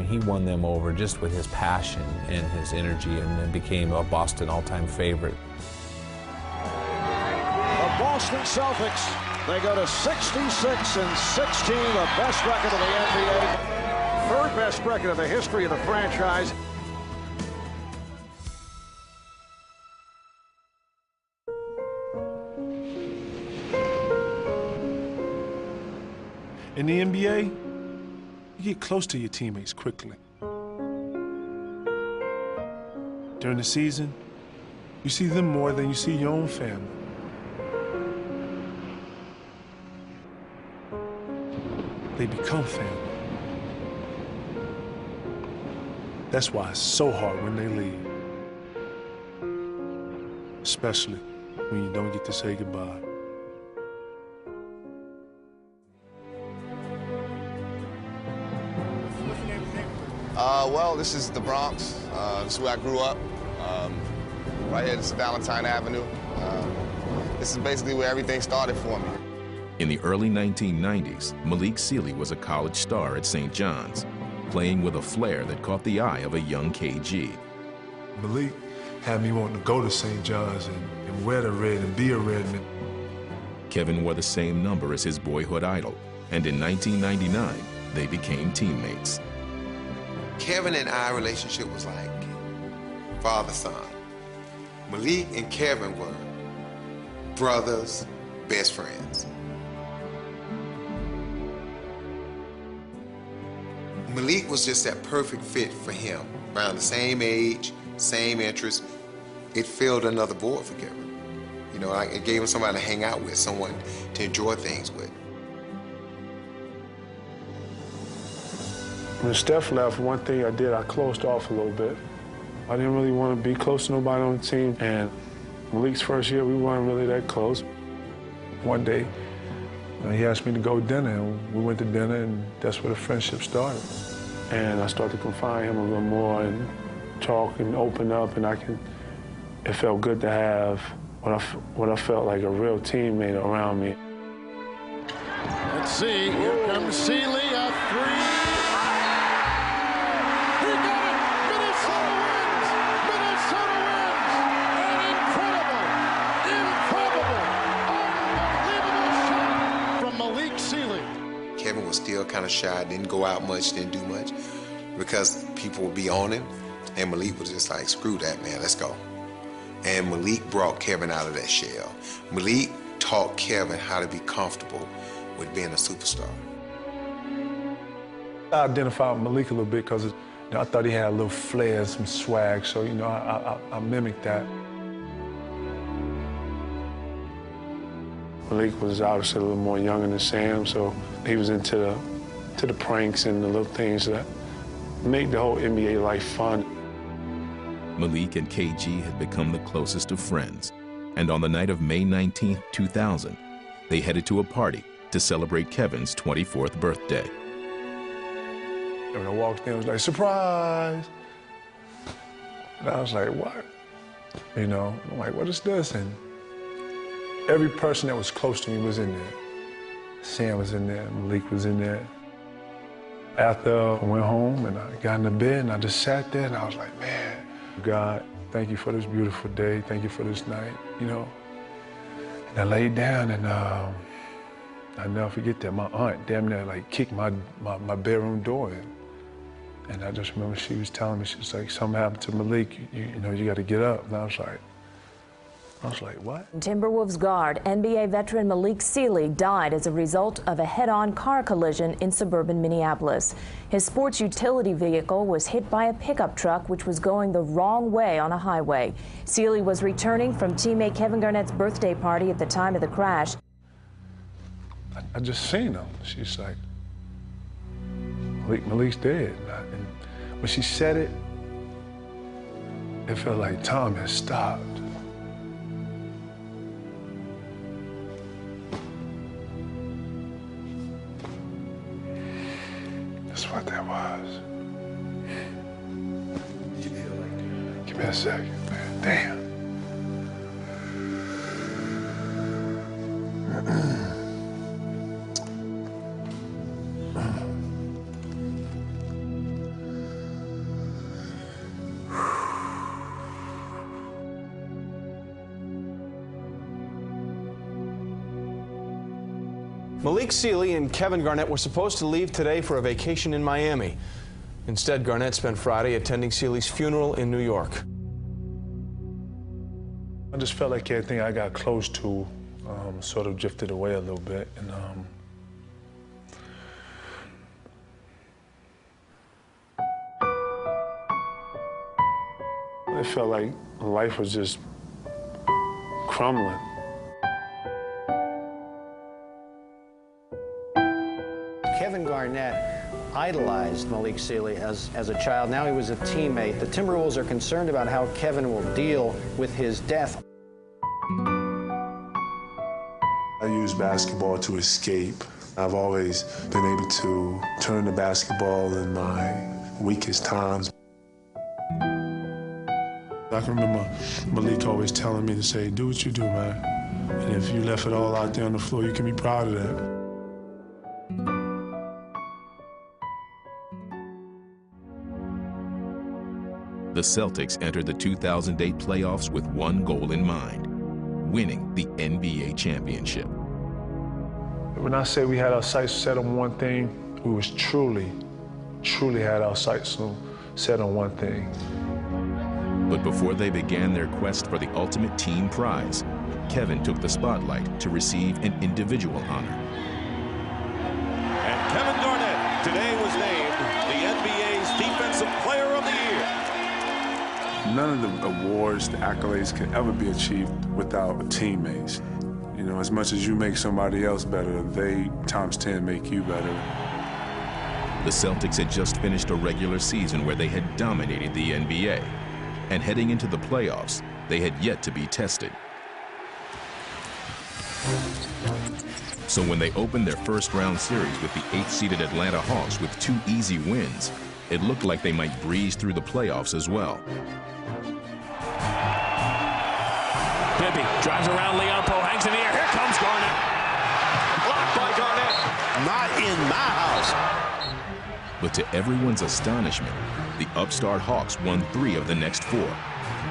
he won them over just with his passion and his energy, and then became a Boston all-time favorite. The Boston Celtics, they go to 66-16, the best record of the NBA, third best record of the history of the franchise. In the NBA, you get close to your teammates quickly. During the season, you see them more than you see your own family. They become family. That's why it's so hard when they leave. Especially when you don't get to say goodbye. Well, this is the Bronx. This is where I grew up. Right here, this is Valentine Avenue. This is basically where everything started for me. In the early 1990s, Malik Sealy was a college star at St. John's, playing with a flair that caught the eye of a young KG. Malik had me wanting to go to St. John's and wear the red and be a Redman. Kevin wore the same number as his boyhood idol, and in 1999, they became teammates. Kevin and I relationship was like father-son. Malik and Kevin were brothers, best friends. Malik was just that perfect fit for him. Around the same age, same interests. It filled another void for Kevin. You know, it gave him somebody to hang out with, someone to enjoy things with. When Steph left, one thing I did, I closed off a little bit. I didn't really want to be close to nobody on the team, and Malik's first year, we weren't really that close. One day, he asked me to go to dinner, and we went to dinner, and that's where the friendship started. And I started to confide in him a little more and talk and open up, and it felt good to have what I felt like a real teammate around me. Let's see, here comes Sealy, a three. He got it! Minnesota wins! Minnesota wins! An incredible, improbable, unbelievable shot from Malik Sealy. Kevin was still kind of shy, didn't go out much, didn't do much, because people would be on him, and Malik was just like, screw that, man, let's go. And Malik brought Kevin out of that shell. Malik taught Kevin how to be comfortable with being a superstar. I identified with Malik a little bit because I thought he had a little flair, some swag, so I mimicked that. Malik was obviously a little more younger than Sam, so he was into the pranks and the little things that make the whole NBA life fun. Malik and KG had become the closest of friends, and on the night of May 19, 2000, they headed to a party to celebrate Kevin's 24th birthday. When I walked in, it was like, surprise! And I was like, what? I'm like, what is this? And every person that was close to me was in there. Sam was in there, Malik was in there. After I went home and I got in the bed and I just sat there and I was like, man, God, thank you for this beautiful day. Thank you for this night, And I laid down and I'll never forget that. My aunt damn near like kicked my bedroom door in. And I just remember she was telling me, she was like, something happened to Malik, you got to get up. And I was like, what? Timberwolves guard, NBA veteran Malik Sealy died as a result of a head-on car collision in suburban Minneapolis. His sports utility vehicle was hit by a pickup truck which was going the wrong way on a highway. Sealy was returning from teammate Kevin Garnett's birthday party at the time of the crash. I just seen him. She's like, Malik's dead. And when she said it, it felt like time had stopped. That's what that was. Give me a second, man. Damn. Malik Sealy and Kevin Garnett were supposed to leave today for a vacation in Miami. Instead, Garnett spent Friday attending Sealy's funeral in New York. I just felt like everything I got close to sort of drifted away a little bit. And it felt like life was just crumbling. Kevin Garnett idolized Malik Sealy as a child. Now he was a teammate. The Timberwolves are concerned about how Kevin will deal with his death. I use basketball to escape. I've always been able to turn to basketball in my weakest times. I can remember Malik always telling me to say, do what you do, man. And if you left it all out there on the floor, you can be proud of that. The Celtics entered the 2008 playoffs with one goal in mind: winning the NBA championship. When I say we had our sights set on one thing, we was truly had our sights set on one thing. But before they began their quest for the ultimate team prize, Kevin took the spotlight to receive an individual honor. And Kevin Garnett today was named the NBA's Defensive Player of the Year. None of the awards, the accolades can ever be achieved without teammates. You know, as much as you make somebody else better, they times 10 make you better. The Celtics had just finished a regular season where they had dominated the NBA. And heading into the playoffs, they had yet to be tested. So when they opened their first-round series with the 8th-seeded Atlanta Hawks with 2 easy wins, it looked like they might breeze through the playoffs as well. Bibby drives around Leon Poe, hangs in the air. Here comes Garnett. Blocked by Garnett. Not in my house. But to everyone's astonishment, the upstart Hawks won 3 of the next 4,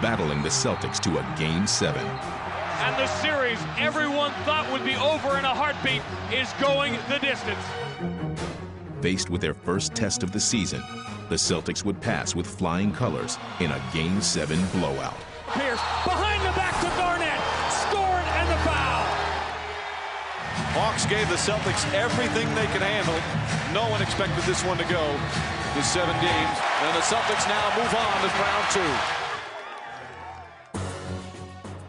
battling the Celtics to a Game 7. And the series everyone thought would be over in a heartbeat is going the distance. Faced with their first test of the season, the Celtics would pass with flying colors in a Game 7 blowout. Pierce behind the back to Garnett, scored and the foul. Hawks gave the Celtics everything they could handle. No one expected this one to go to 7 games. And the Celtics now move on to round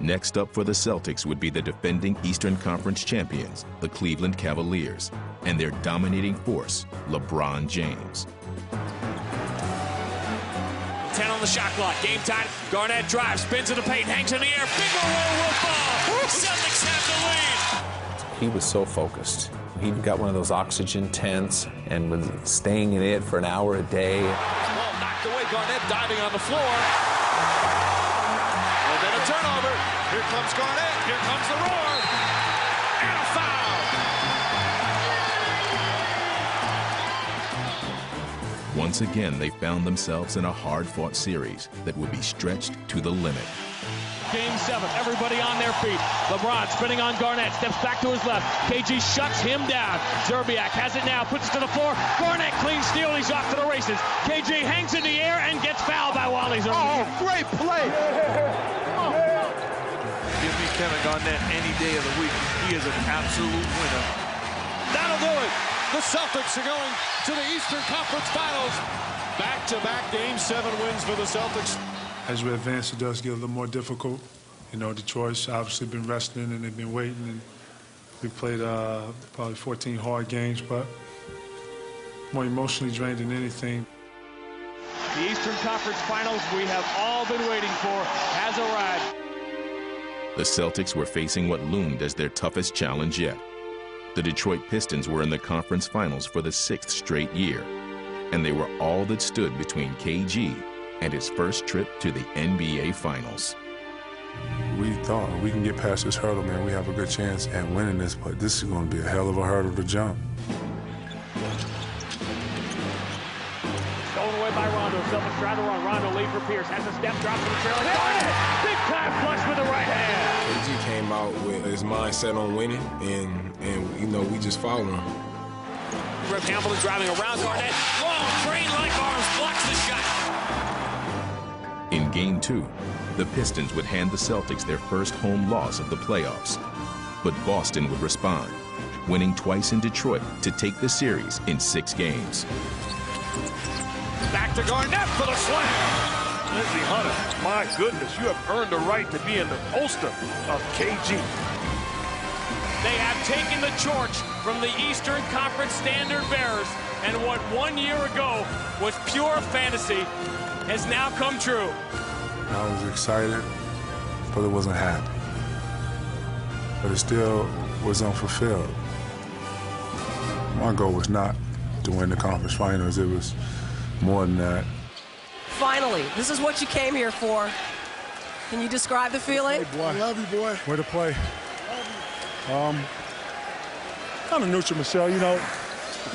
2. Next up for the Celtics would be the defending Eastern Conference champions, the Cleveland Cavaliers, and their dominating force, LeBron James. 10 on the shot clock, game time. Garnett drives, spins in the paint, hangs in the air. Finger roll will fall. Celtics have the lead. He was so focused. He got one of those oxygen tents and was staying in it for an hour a day. Ball knocked away, Garnett diving on the floor. And then a turnover. Here comes Garnett. Here comes the roar. And a foul. Once again, they found themselves in a hard-fought series that would be stretched to the limit. Game 7, everybody on their feet. LeBron spinning on Garnett, steps back to his left. KG shuts him down. Zerbiak has it now, puts it to the floor. Garnett clean steal, he's off to the races. KG hangs in the air and gets fouled by Wally Zerbiak. Oh, great play. Give me Kevin Garnett any day of the week. He is an absolute winner. That'll do it. The Celtics are going to the Eastern Conference Finals. Back-to-back Game 7 wins for the Celtics. As we advance, it does get a little more difficult. You know, Detroit's obviously been resting and they've been waiting, and we played probably 14 hard games, but more emotionally drained than anything. The Eastern Conference Finals we have all been waiting for has arrived. The Celtics were facing what loomed as their toughest challenge yet. The Detroit Pistons were in the conference finals for the 6th straight year, and they were all that stood between KG and his first trip to the NBA Finals. We thought we can get past this hurdle, man. We have a good chance at winning this, but this is going to be a hell of a hurdle to jump. Stolen away by Rondo. Celtics trying to run. Rondo lead for Pierce. Has a step, drops to the trailer. Garnett! Big time flush with the right hand. KG came out with his mindset on winning, and you know, we just followed him. Rip Hamilton driving around Garnett. Long train-like arms blocks the shot. In Game 2, the Pistons would hand the Celtics their first home loss of the playoffs. But Boston would respond, winning twice in Detroit to take the series in 6 games. Back to Garnett for the slam. Lindsey Hunter, my goodness, you have earned the right to be in the poster of KG. They have taken the torch from the Eastern Conference standard bearers, and what 1 year ago was pure fantasy has now come true. I was excited, but it wasn't happy. But it still was unfulfilled. My goal was not to win the conference finals. It was more than that. Finally, this is what you came here for. Can you describe the feeling? Hey, boy. I love you, boy. Way to play. Kind of neutral, Michelle, you know.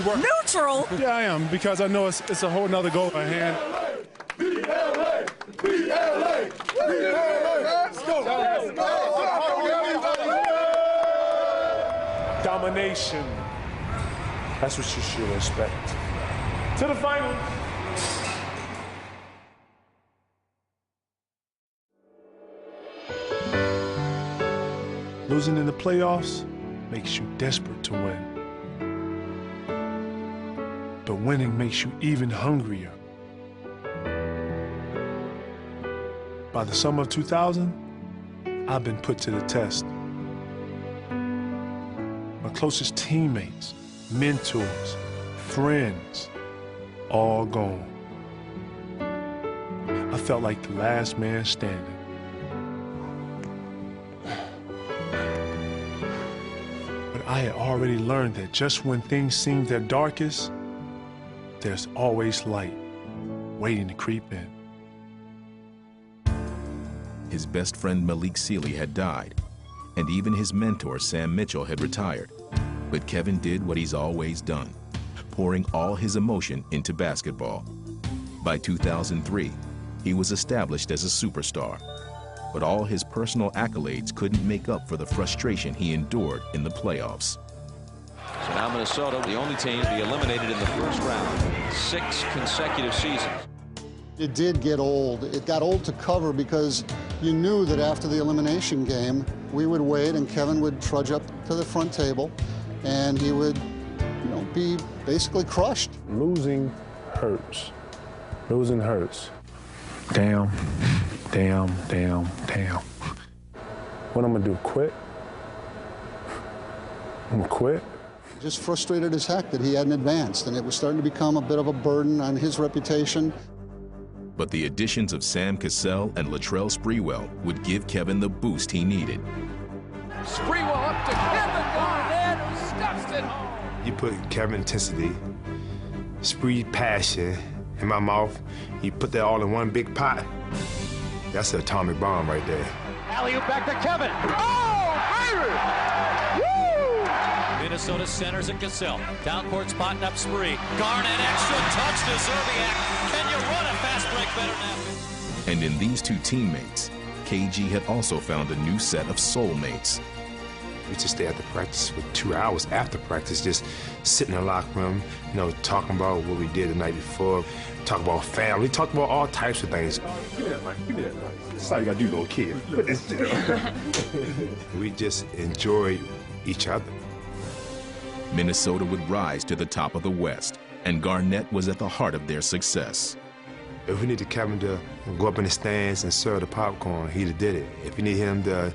Neutral? Yeah, I am, because I know it's a whole nother goal at hand. Let's go. Domination. That's what you should expect. To the final. Losing in the playoffs makes you desperate to win. But winning makes you even hungrier. By the summer of 2000, I've been put to the test. My closest teammates, mentors, friends, all gone. I felt like the last man standing. But I had already learned that just when things seem their darkest, there's always light waiting to creep in. His best friend Malik Sealy had died, and even his mentor Sam Mitchell had retired. But Kevin did what he's always done, pouring all his emotion into basketball. By 2003, he was established as a superstar, but all his personal accolades couldn't make up for the frustration he endured in the playoffs. So now Minnesota, the only team to be eliminated in the first round, 6 consecutive seasons. It did get old. It got old to cover because you knew that after the elimination game, we would wait and Kevin would trudge up to the front table and he would, be basically crushed. Losing hurts. Losing hurts. Damn, damn, damn, damn. What I'm gonna do, quit? I'm gonna quit? Just frustrated as heck that he hadn't advanced, and it was starting to become a bit of a burden on his reputation. But the additions of Sam Cassell and Latrell Sprewell would give Kevin the boost he needed. Sprewell up to Kevin Garnett, who stuffs it home. You put Kevin intensity, Spree passion in my mouth, you put that all in one big pot. That's an atomic bomb right there. Alley-oop back to Kevin. Oh, baby! Woo! Minnesota centers and Cassell. Down court spotting up Spree. Garnett extra touch to Zerbiak. Can you run a fast break better than that? And in these two teammates, KG had also found a new set of soulmates. We just stay after practice for 2 hours after practice, just sitting in the locker room, talking about what we did the night before, talk about family, talk about all types of things. Give me that mic, give me that mic. That's all you gotta do, little kid. We just enjoy each other. Minnesota would rise to the top of the West, and Garnett was at the heart of their success. If we needed Kevin to go up in the stands and serve the popcorn, he'd have did it. If you need him to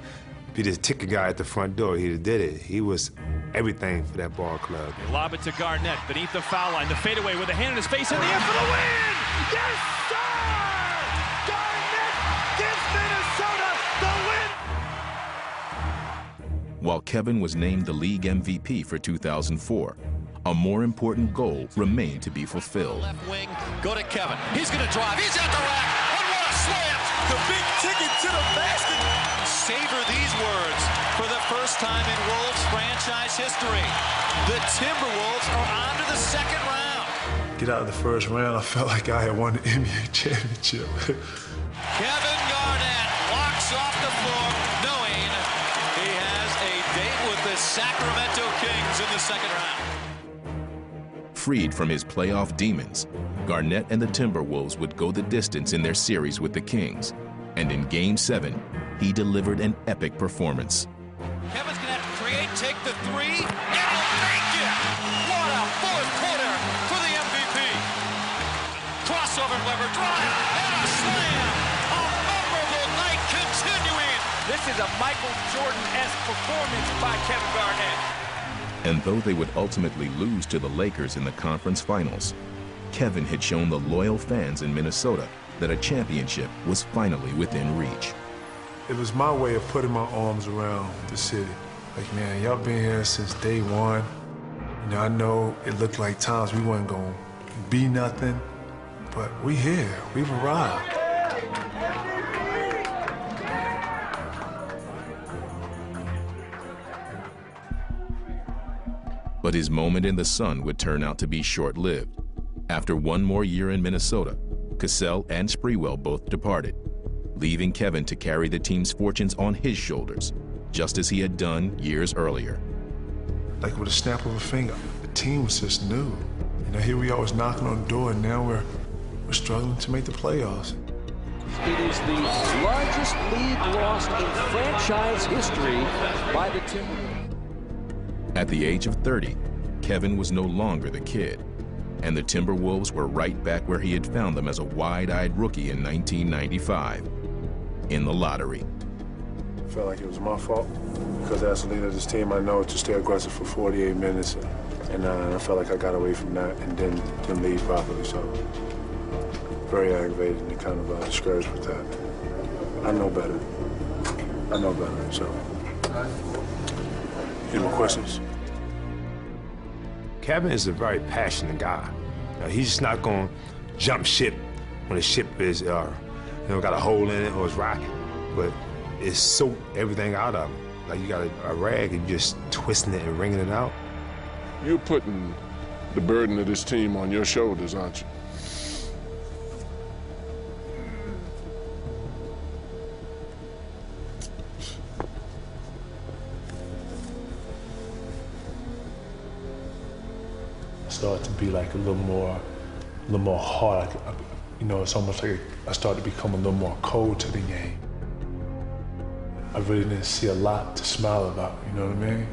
be the ticket guy at the front door, he'd have did it. He was everything for that ball club. Lob it to Garnett beneath the foul line. The fadeaway with a hand in his face in the air for the win! Yes, sir! Garnett gives Minnesota the win! While Kevin was named the league MVP for 2004, a more important goal remained to be fulfilled. Left wing, go to Kevin. He's going to drive. He's at the rack. And what a slam! The big ticket to the basket. Savor these words for the first time in Wolves franchise history. The Timberwolves are on to the second round. Get out of the first round, I felt like I had won the NBA championship. Kevin Garnett walks off the floor knowing he has a date with the Sacramento Kings in the second round. Freed from his playoff demons, Garnett and the Timberwolves would go the distance in their series with the Kings. And in Game 7, he delivered an epic performance. Kevin's going to have to create, take the three, and he'll make it! What a fourth quarter for the MVP! Crossover lever drive, and a slam! A memorable night continuing! This is a Michael Jordan-esque performance by Kevin Garnett. And though they would ultimately lose to the Lakers in the conference finals, Kevin had shown the loyal fans in Minnesota that a championship was finally within reach. It was my way of putting my arms around the city. Like, man, y'all been here since day one. I know it looked like times we wasn't gonna be nothing, but we here, we've arrived. But his moment in the sun would turn out to be short-lived. After one more year in Minnesota, Cassell and Sprewell both departed, leaving Kevin to carry the team's fortunes on his shoulders, just as he had done years earlier. Like with a snap of a finger, the team was just new. You know, here we are was knocking on the door, and now we're struggling to make the playoffs. It is the largest lead lost in franchise history by the Timberwolves. At the age of 30, Kevin was no longer the kid, and the Timberwolves were right back where he had found them as a wide-eyed rookie in 1995, in the lottery. I felt like it was my fault, because as the leader of this team, I know to stay aggressive for 48 minutes, and I felt like I got away from that and didn't lead properly, so very aggravated and kind of discouraged with that. I know better. I know better, so. Any more questions? Kevin is a very passionate guy. He's just not going to jump ship when the ship is, got a hole in it or it's rocking. But it's soak everything out of it. Like you got a rag and you're just twisting it and wringing it out. You're putting the burden of this team on your shoulders, aren't you? Started to be like a little more hard. It's almost like I started to become a little more cold to the game. I really didn't see a lot to smile about, you know what I mean?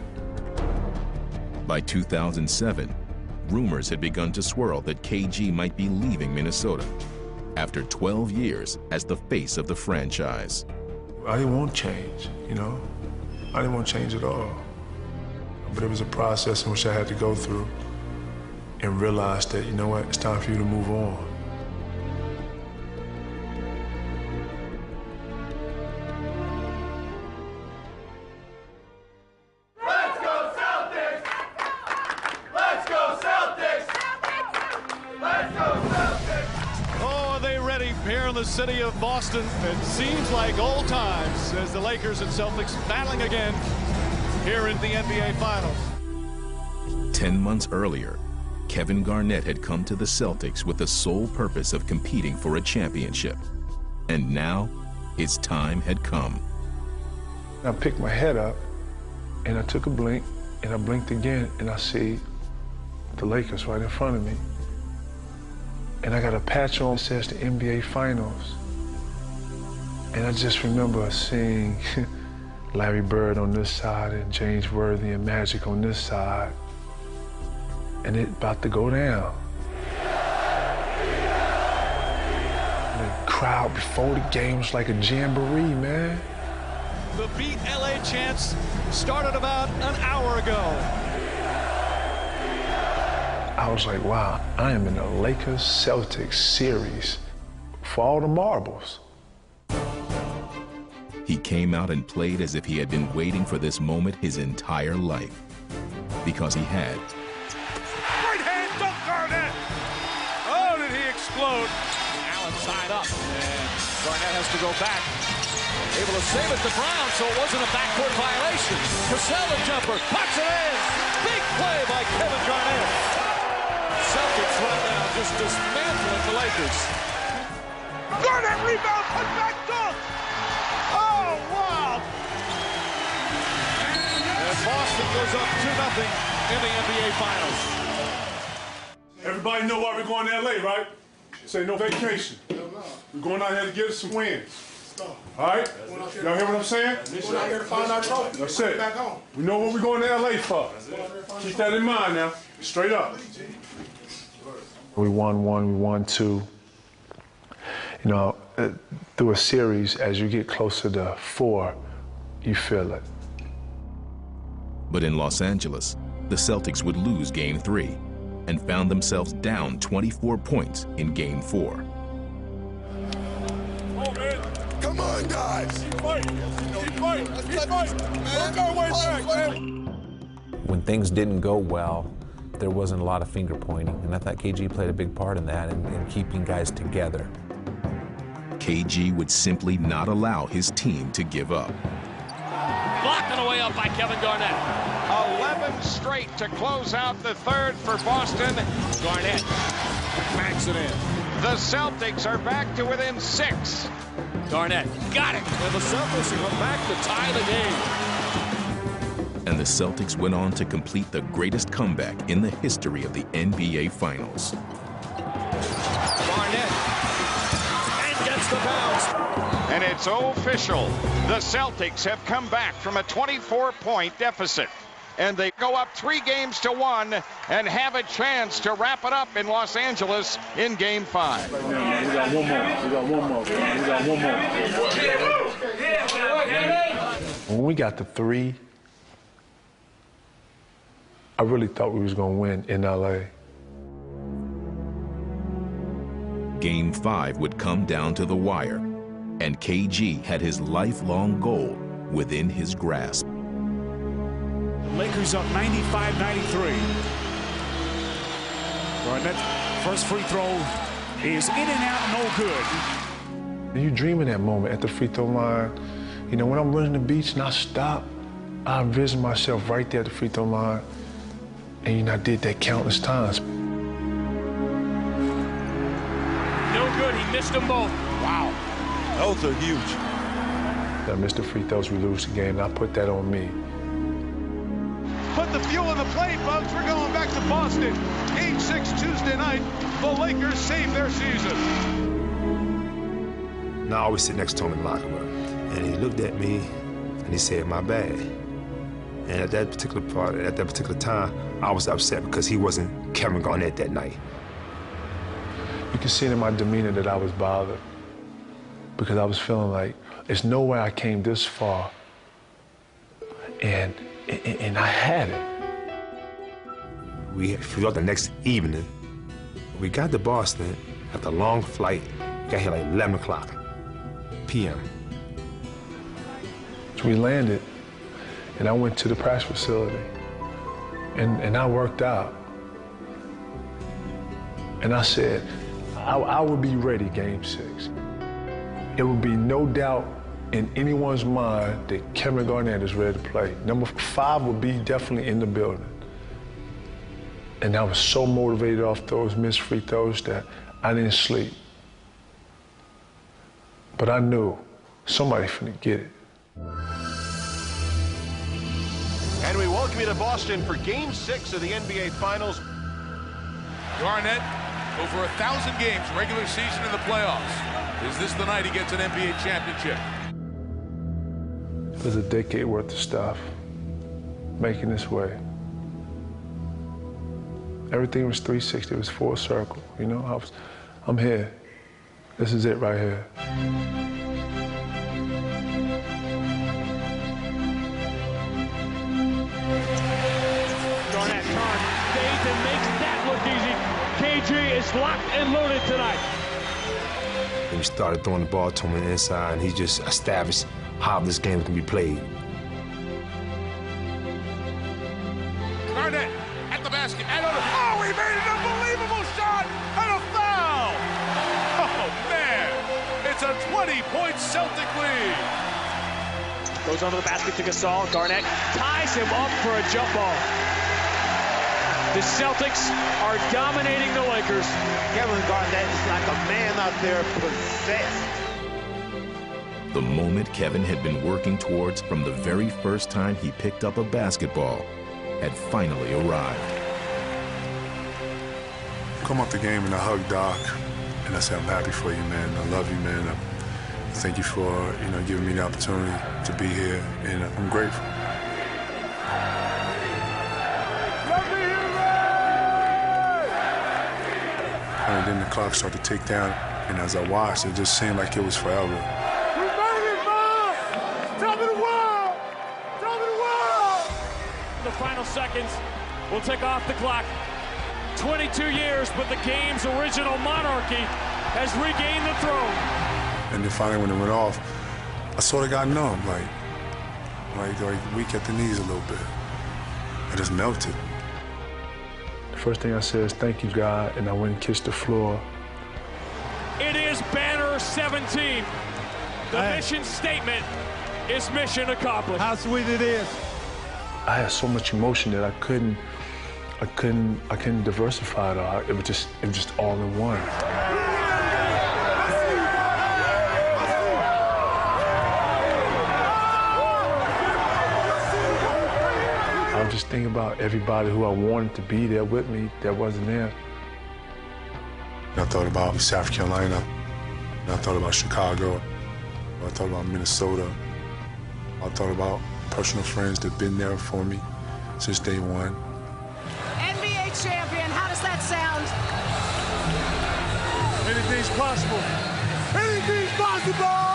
By 2007, rumors had begun to swirl that KG might be leaving Minnesota after 12 years as the face of the franchise. I didn't want change, I didn't want change at all. But it was a process in which I had to go through and realize that, you know what, it's time for you to move on. Let's go Celtics! Let's go Celtics! Let's go Celtics! Oh, are they ready here in the city of Boston? It seems like old times as the Lakers and Celtics battling again here in the NBA Finals. 10 months earlier, Kevin Garnett had come to the Celtics with the sole purpose of competing for a championship. And now, his time had come. I picked my head up, and I took a blink, and I blinked again, and I see the Lakers right in front of me. And I got a patch on that says the NBA Finals. And I just remember seeing Larry Bird on this side and James Worthy and Magic on this side. And it about to go down. The crowd before the game was like a jamboree, man. The Beat LA chants started about an hour ago. I was like, wow, I am in the Lakers-Celtics series for all the marbles. He came out and played as if he had been waiting for this moment his entire life. Because he had. Explode. Allen side up, and Garnett has to go back. Able to save it to Brown, so it wasn't a backcourt violation. Cassell the jumper, puts it in. Big play by Kevin Garnett. Celtics right now just dismantling the Lakers. Garnett rebound, put back dunk. Oh, wow. And Boston goes up 2-0 in the NBA Finals. Everybody know why we're going to LA, right? Say no vacation. We're going out here to get us some wins. All right? Y'all hear what I'm saying? We're going out here to find our trophy. That's it. We know what we're going to LA for. Keep that in mind now. Straight up. We won one, we won two. Through a series, as you get closer to 4, you feel it. But in Los Angeles, the Celtics would lose Game 3. And found themselves down 24 points in Game 4. Come on, guys! Keep fighting! Keep fighting! Keep fighting! Work our way back, man! When things didn't go well, there wasn't a lot of finger pointing, and I thought KG played a big part in that, in keeping guys together. KG would simply not allow his team to give up. Blocked on the way up by Kevin Garnett. 11 straight to close out the third for Boston. Garnett backs it in. The Celtics are back to within 6. Garnett got it. And the Celtics come back to tie the game. And the Celtics went on to complete the greatest comeback in the history of the NBA Finals. Garnett and gets the bounce. And it's official. The Celtics have come back from a 24-point deficit. And they go up 3-1 and have a chance to wrap it up in Los Angeles in Game 5. We got one more. When we got the 3, I really thought we was going to win in LA. Game 5 would come down to the wire, and KG had his lifelong goal within his grasp. Lakers up 95-93. Garnett, first free throw is in and out, no good. You dream in that moment at the free throw line. You know, when I'm running the beach and I stop, I envision myself right there at the free throw line. And you know, I did that countless times. No good, he missed them both. Wow. Those are huge. I missed the free throws, we lose the game, and I put that on me. Put the fuel in the plate, folks. We're going back to Boston. Game 6 Tuesday night. The Lakers save their season. Now I always sit next to him in the locker room. And he looked at me and he said, "My bad." And at that particular time, I was upset because he wasn't Kevin Garnett that night. You can see it in my demeanor that I was bothered because I was feeling like there's no way I came this far and I had it. We flew out the next evening. We got to Boston after a long flight. We got here like 11 o'clock p.m. So we landed, and I went to the practice facility, and I worked out. And I said, I would be ready Game 6. It would be no doubt in anyone's mind that Kevin Garnett is ready to play. Number 5 would be definitely in the building. And I was so motivated off those missed free throws that I didn't sleep. But I knew somebody finna get it. And we welcome you to Boston for Game 6 of the NBA Finals. Garnett, over 1,000 games, regular season in the playoffs. Is this the night he gets an NBA championship? It was a decade worth of stuff making this way. Everything was 360, it was full circle, you know? I'm here. This is it right here. Garnett turns, fades, and makes that look easy. KG is locked and loaded tonight. And we started throwing the ball to him inside, and he just established how this game can be played. Garnett at the basket. And oh, he made an unbelievable shot and a foul. Oh, man. It's a 20-point Celtic lead. Goes under the basket to Gasol. Garnett ties him up for a jump ball. The Celtics are dominating the Lakers. Kevin Garnett is like a man out there possessed. The moment Kevin had been working towards from the very first time he picked up a basketball had finally arrived. Come off the game and I hugged Doc, and I said, "I'm happy for you, man. I love you, man. Thank you for, giving me the opportunity to be here, and I'm grateful." And then the clock started to tick down, and as I watched, it just seemed like it was forever. We made it, man! Top of the world! Top of the world! The final seconds will tick off the clock. 22 years, but the game's original monarchy has regained the throne. And then finally, when it went off, I sort of got numb, like weak at the knees a little bit. I just melted. The first thing I said is, "Thank you, God," and I went and kissed the floor. It is Banner 17. The mission statement is mission accomplished. How sweet it is. I had so much emotion that I couldn't diversify it all. It was just all in one. just think about everybody who I wanted to be there with me that wasn't there. I thought about South Carolina. I thought about Chicago. I thought about Minnesota. I thought about personal friends that have been there for me since day one. NBA champion, how does that sound? Anything's possible. Anything's possible!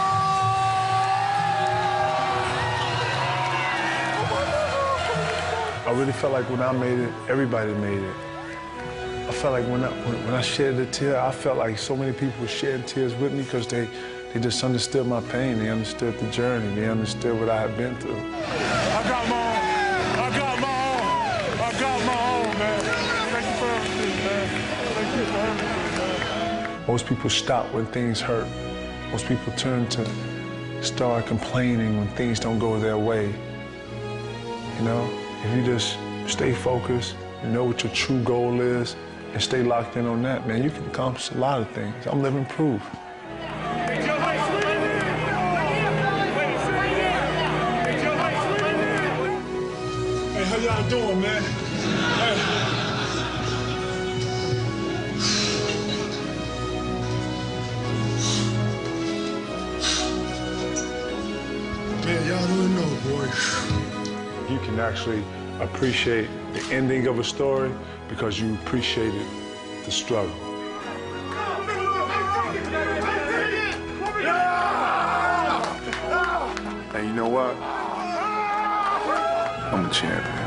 I really felt like when I made it, everybody made it. I felt like when I shed a tear, I felt like so many people shed tears with me because they just understood my pain. They understood the journey. They understood what I had been through. I got my own. I got my own. I got my own, man. Thank you for everything, man. Thank you for everything, man. Most people stop when things hurt. Most people turn to start complaining when things don't go their way. You know, if you just stay focused, you know what your true goal is, and stay locked in on that, man, you can accomplish a lot of things. I'm living proof. Hey, how y'all doing, man? Hey. Man, y'all don't know, boy. You can actually appreciate the ending of a story because you appreciated the struggle. And you know what? I'm a champion.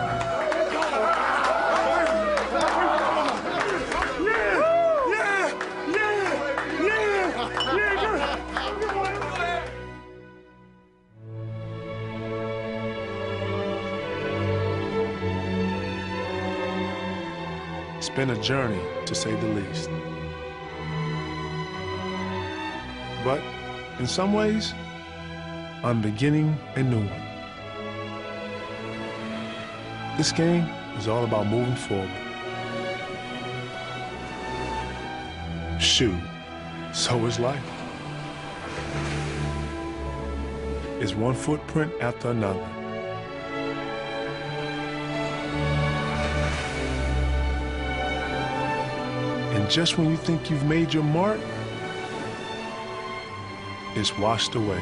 It's been a journey, to say the least. But in some ways, I'm beginning a new one. This game is all about moving forward. Shoot, so is life. It's one footprint after another. And just when you think you've made your mark, it's washed away.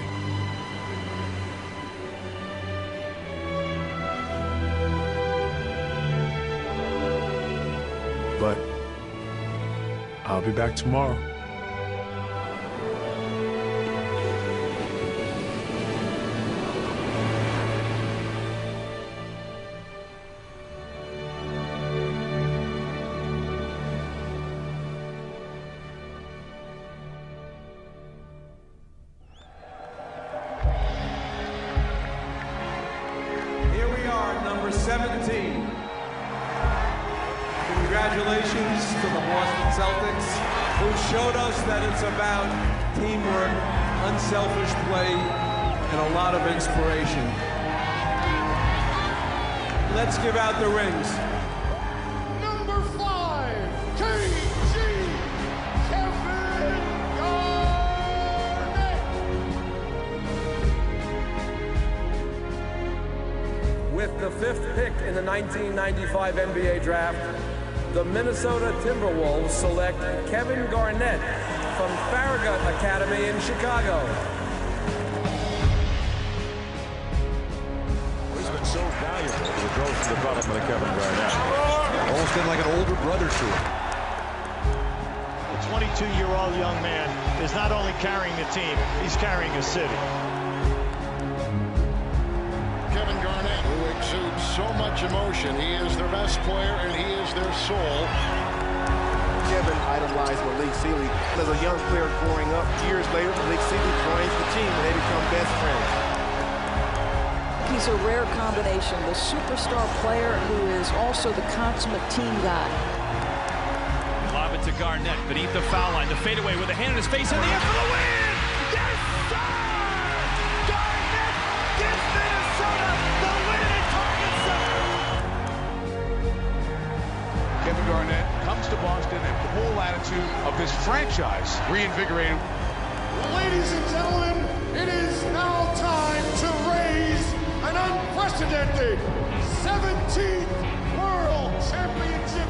But I'll be back tomorrow. Here we are, number 17. Congratulations to the Boston Celtics, who showed us that it's about teamwork, unselfish play, and a lot of inspiration. Let's give out the rings. Number 5, KG, Kevin Garnett. With the 5th pick in the 1995 NBA draft, the Minnesota Timberwolves select Kevin Garnett from Farragut Academy in Chicago. He's been so valuable to the growth and development of Kevin Garnett. Almost been like an older brother to him. The 22-year-old young man is not only carrying the team, he's carrying a city. Kevin Garnett, who exudes so much emotion. He is their best player, and he is their soul. Kevin idolized Malik Sealy. As a young player growing up, years later, Malik Sealy joins the team, and they become best friends. He's a rare combination, the superstar player who is also the consummate team guy. Lob it to Garnett beneath the foul line. The fadeaway with a hand in his face in the air for the win! Yes, sir! Garnett gives Minnesota the win at Target Center! Kevin Garnett comes to Boston, and the whole attitude of this franchise reinvigorated. Ladies and gentlemen, it is now time to raise an unprecedented 17th World Championship.